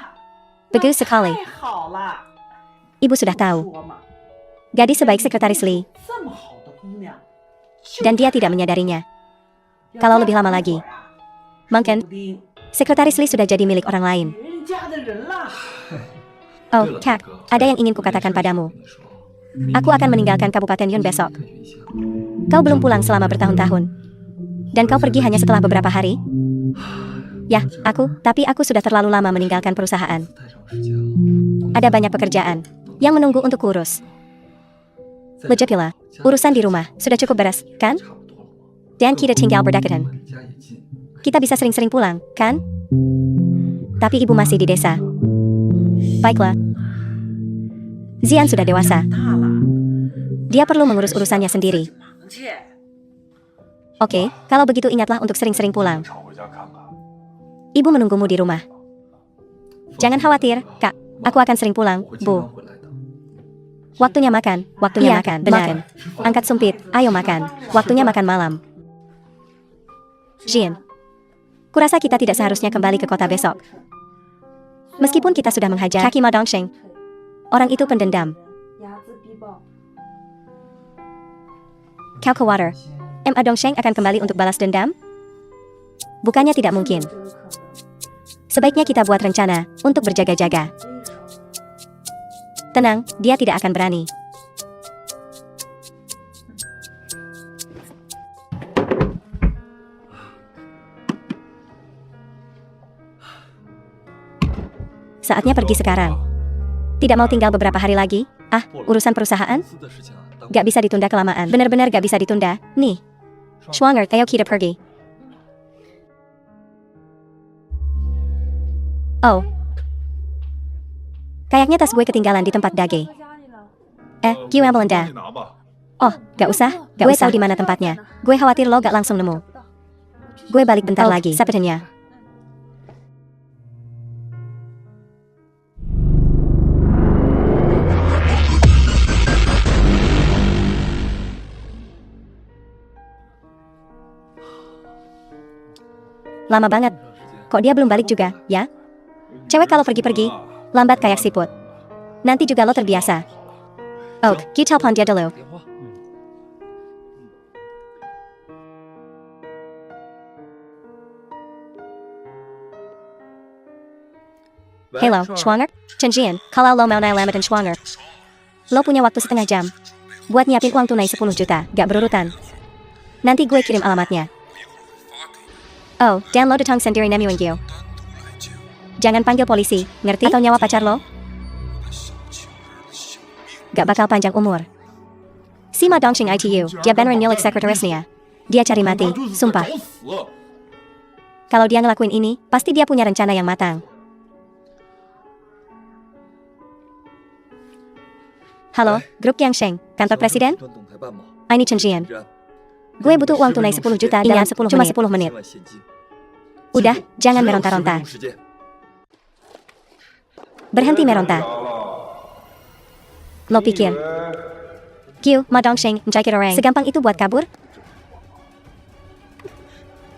bagus sekali. 太好了， Ibu sudah tahu. 说嘛， Gadis sebaik Sekretaris Lee, 这么好的姑娘， dan dia tidak menyadarinya. Kalau lebih lama lagi, 说 mungkin 不定 Sekretaris Lee sudah jadi milik orang lain. 别人家的人了。 Oh, Kak, ada yang ingin kukatakan padamu. Aku akan meninggalkan Kabupaten Yun besok. Kau belum pulang selama bertahun-tahun. Dan kau pergi hanya setelah beberapa hari? Ya, tapi aku sudah terlalu lama meninggalkan perusahaan. 太长时间了， Ada banyak pekerjaan yang menunggu untuk kurus. Lejapila, urusan di rumah sudah cukup beres, kan? 差不多了嘛。 Dan kita tinggal berdekatan. 离家也近， Kita bisa sering-sering pulang, kan? Tapi ibu masih di desa. Baiklah. Zian sudah dewasa. 大了， Dia perlu mengurus urusannya sendiri. 忙去。 Oke, kalau begitu ingatlah untuk sering-sering pulang. 常回家看看。 Ibu menunggumu di rumah. Jangan khawatir, Kak. Aku akan sering pulang, 我会经 Bu. 常回来的。 Waktunya makan, waktunya makan. Benar. Angkat sumpit, ayo makan. Waktunya makan malam. Jian. Kurasa kita tidak seharusnya kembali ke kota besok. Meskipun kita sudah menghajar Kaki Ma Dongsheng. Orang itu pendendam. 睚眦必报。 Kau khawatir Ma Dongsheng akan kembali untuk balas dendam? Bukannya tidak mungkin. 这个可能。 Sebaiknya kita buat rencana untuk berjaga-jaga. 所以说 Tenang, dia tidak akan berani. Saatnya pergi sekarang. Tidak mau tinggal beberapa hari lagi? Ah, urusan perusahaan? 公司的事情啊，当 Gak bisa ditunda kelamaan. Benar-benar gak bisa ditunda. Nih. Schwanger, ayo kita pergi. Oh. Kayaknya tas gue ketinggalan di tempat dage. 在家里了。 Gue ambil anda. 拿吧。 Oh, gak usah. Gue tahu di mana tempatnya. Gue khawatir lo gak langsung nemu. Gue balik bentar lagi. Sepertinya. Lama banget. Kok dia belum balik juga, ya? Cewek kalau pergi-pergi, lambat kayak siput. Nanti juga lo terbiasa. Oak, you telepon dia dulu. 电话。 Hello, Schwanger? Chen kalau lo mau nyelamatin Schwanger, lo punya waktu setengah jam buat nyiapin uang tunai 10 juta, gak berurutan. Nanti gue kirim alamatnya. Oh, dan lo datang sendiri nemuin gue. Jangan panggil polisi, ngerti? Atau nyawa pacar lo? Gak bakal panjang umur. Si Ma Dongqing ITU, dia beneran nyulik sekretarisnya. Dia cari mati, sumpah. 找死了！ Kalau dia ngelakuin ini, pasti dia punya rencana yang matang. Halo, grup Yang Sheng, kantor presiden? 端动态办吗？ Ini Chen Jian. 然 Gue butuh uang tunai 10 juta dalam 10 cuma 10 menit. 10万现金。 Udah, jangan 只有10 meronta-ronta. 分钟时间 Berhenti meronta. Lo pikir Q, Ma Dongqing, menjahit orang segampang itu buat kabur?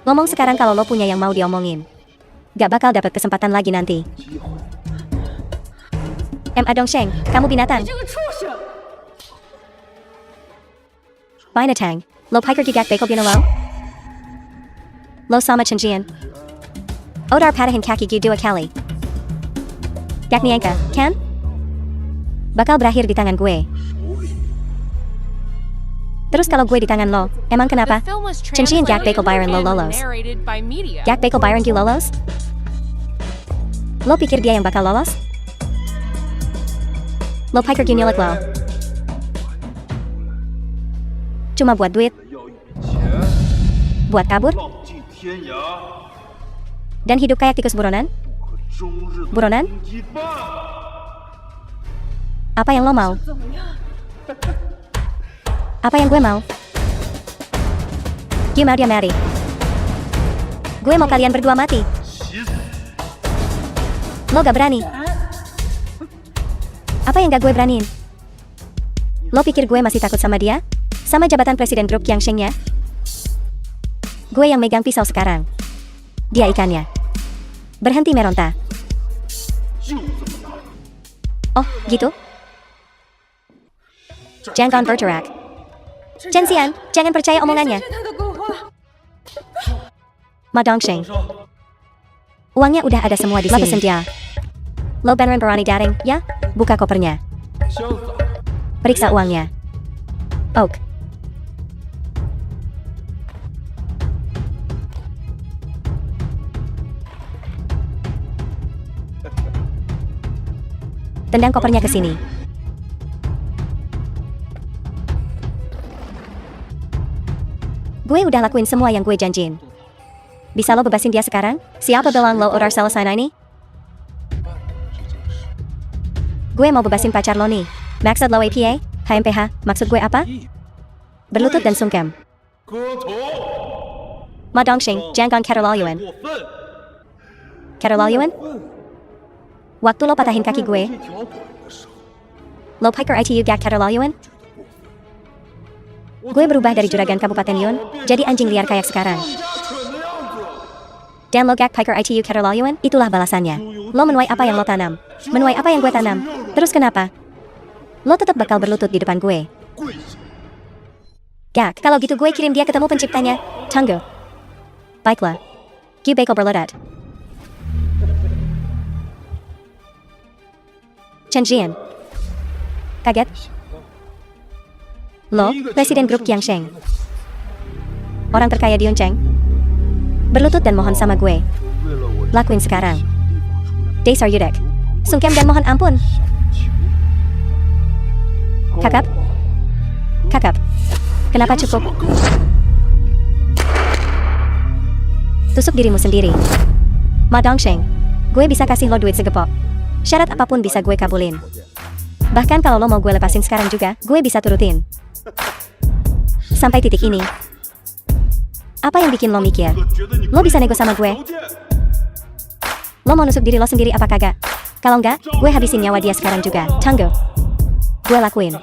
Ngomong sekarang kalau lo punya yang mau diomongin. Gak bakal dapat kesempatan lagi nanti. Ma Dongqing, kamu binatang. 这个畜生！ Binatang, lo pikir gigak bakal binalo? Lo sama Chen Jian. Odar patahin kaki gue 2 kali. Gak niangka, kan? Bakal berakhir di tangan gue. Terus kalau gue di tangan lo, emang kenapa? The film was Chen Jian Gak translated Bakal Byron Lo and Lolos. narrated by media. Gak bakal Byron gue lolos? Lo pikir dia yang bakal lolos? Lo pikir gue nyulik lo? Cuma buat duit? 要一笔钱， Buat kabur? 浪迹天涯， Dan hidup kayak tikus buronan? 不可终日的 Buronan? 一半。 Apa yang lo mau? Apa yang gue mau? Gue mau dia mati. Gue mau kalian berdua mati. 起死！ Lo gak berani. Apa yang gak gue beraniin? Lo pikir gue masih takut sama dia? Sama jabatan presiden grup Yang Sheng-nya? Gue yang megang pisau sekarang. Dia ikannya. Berhenti meronta. 就这么打。 Oh, gitu? Jangan bergerak. Chen Xian, jangan percaya omongannya. 他的狗话。 Ma Dongqing, 上， uangnya udah ada semua di sini. Lo pesen dia. Lo beneran berani daring, ya? Buka kopernya. 潇洒。 Periksa uangnya. Oak. Tendang kopernya ke sini. Gue udah lakuin semua yang gue janjiin. Bisa lo bebasin dia sekarang? Siapa bilang lo udah selesai ini? Gue mau bebasin pacar lo nih. Maksud lo APA? HMPH? Maksud gue apa? Berlutut dan sungkem. 磕头， Ma Dongqing, jangan keterlaluan. 过分。 Keterlaluan? Waktu lo patahin kaki gue, 这条短的手， lo pikir ITU gak keterlaluan? Gue berubah dari juragan Kabupaten Yun, jadi anjing liar kayak sekarang. 更加蠢的样子。 Dan lo gak pikir ITU keterlaluan? Itulah balasannya. Lo menuai apa yang lo tanam. Menuai apa yang gue tanam. Terus kenapa? Lo tetap bakal berlutut di depan gue. 跪下！ Gak, kalau gitu gue kirim dia ketemu penciptanya. Tunggu. Baiklah. Gue bakal berlutut. Chen Jian. Kaget? Lo, Presiden Grup Qiangsheng. Orang terkaya di Yongcheng. Berlutut dan mohon sama gue. Lakuin sekarang. Dasar Yudek. Sungkem dan mohon ampun. Kakap? Kakap. Kenapa cukup? Tusuk dirimu sendiri. Ma Dongsheng. Gue bisa kasih lo duit segepok. Syarat apapun bisa gue kabulin. Bahkan kalau lo mau gue lepasin sekarang juga, gue bisa turutin. Sampai titik ini. Apa yang bikin lo mikir? Lo bisa nego sama gue? Lo mau nusuk diri lo sendiri apa kagak? Kalau enggak, gue habisin nyawa dia sekarang juga. Tunggu. Gue lakuin.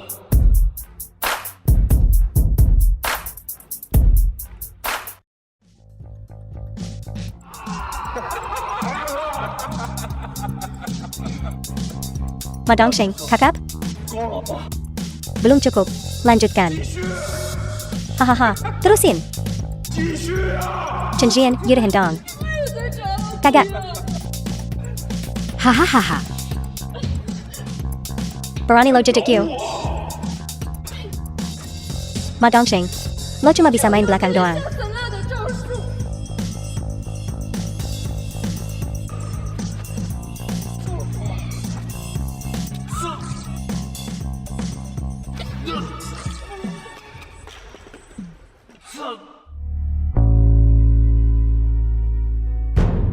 Ma Dongsheng, kakap? Belum cukup. Lanjutkan. Hahaha, terusin. Chen Jian, Yuda Hendong. Kagak. Hahaha. Berani lo jejek you. Ma Dongsheng, lo cuma bisa main belakang doang.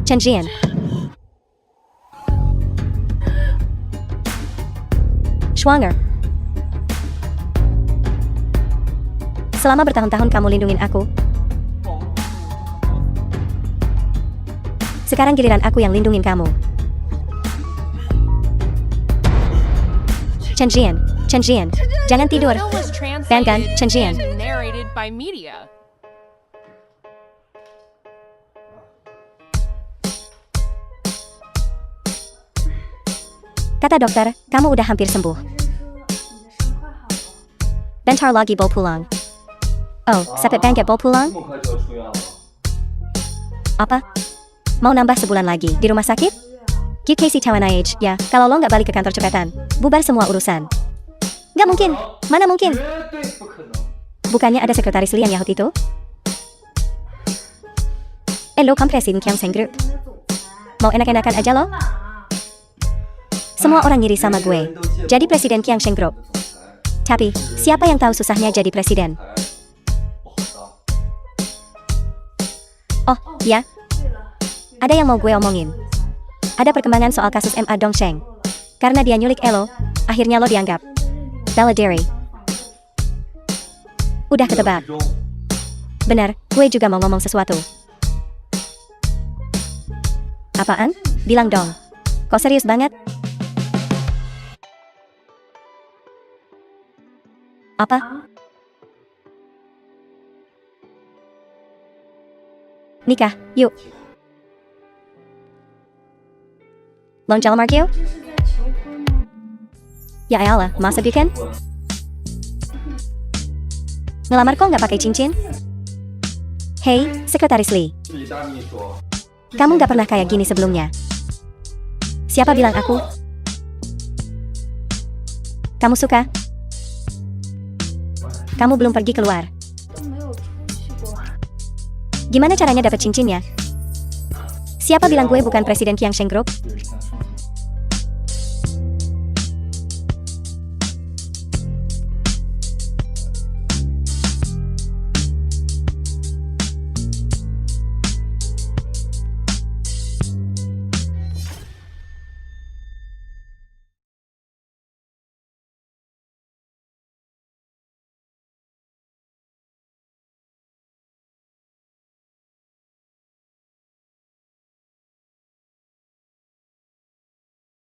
Chen Jian. Schwanger. Selama bertahun-tahun kamu lindungin aku. Sekarang giliran aku yang lindungin kamu. Chen Jian, Chen Jian, jangan tidur. The film was Banggan, translated Chen Jian. and narrated by media. Kata dokter, kamu udah hampir sembuh. Bentar lagi bawa pulang. Oh, sepet bangket bawa pulang? 这么快就要出院了？ Apa? Mau nambah sebulan lagi di rumah sakit? QKC Tawan IH, ya, kalau lo nggak balik ke kantor cepetan, bubar semua urusan. Nggak mungkin, mana mungkin? 绝对不可能！ Bukannya ada sekretaris Lian Yahut itu? Lo kompresin Qiangsheng Group. Mau enak-enakan aja lo? Semua orang ngiri sama gue. Jadi presiden Qiangsheng Group. Tapi, siapa yang tahu susahnya jadi presiden? 不好当。 Oh, ya. Ada yang mau gue omongin. Ada perkembangan soal kasus Ma Dongsheng. Karena dia nyulik Elo, akhirnya lo dianggap Baladery. Udah ketebak. Bener, gue juga mau ngomong sesuatu. Apaan? Bilang dong. Kok serius banget? Apa? Nikah, yuk. Lonjal Markio? Ya elah, masa bukan? Ngelamar kok nggak pakai cincin? Hey, Sekretaris Lee. 自己大秘书， Kamu nggak pernah kayak gini sebelumnya. Siapa bilang aku? Kamu suka? Kamu belum pergi keluar. Gimana caranya dapat cincinnya? Siapa bilang gue bukan presiden Qiangsheng Group?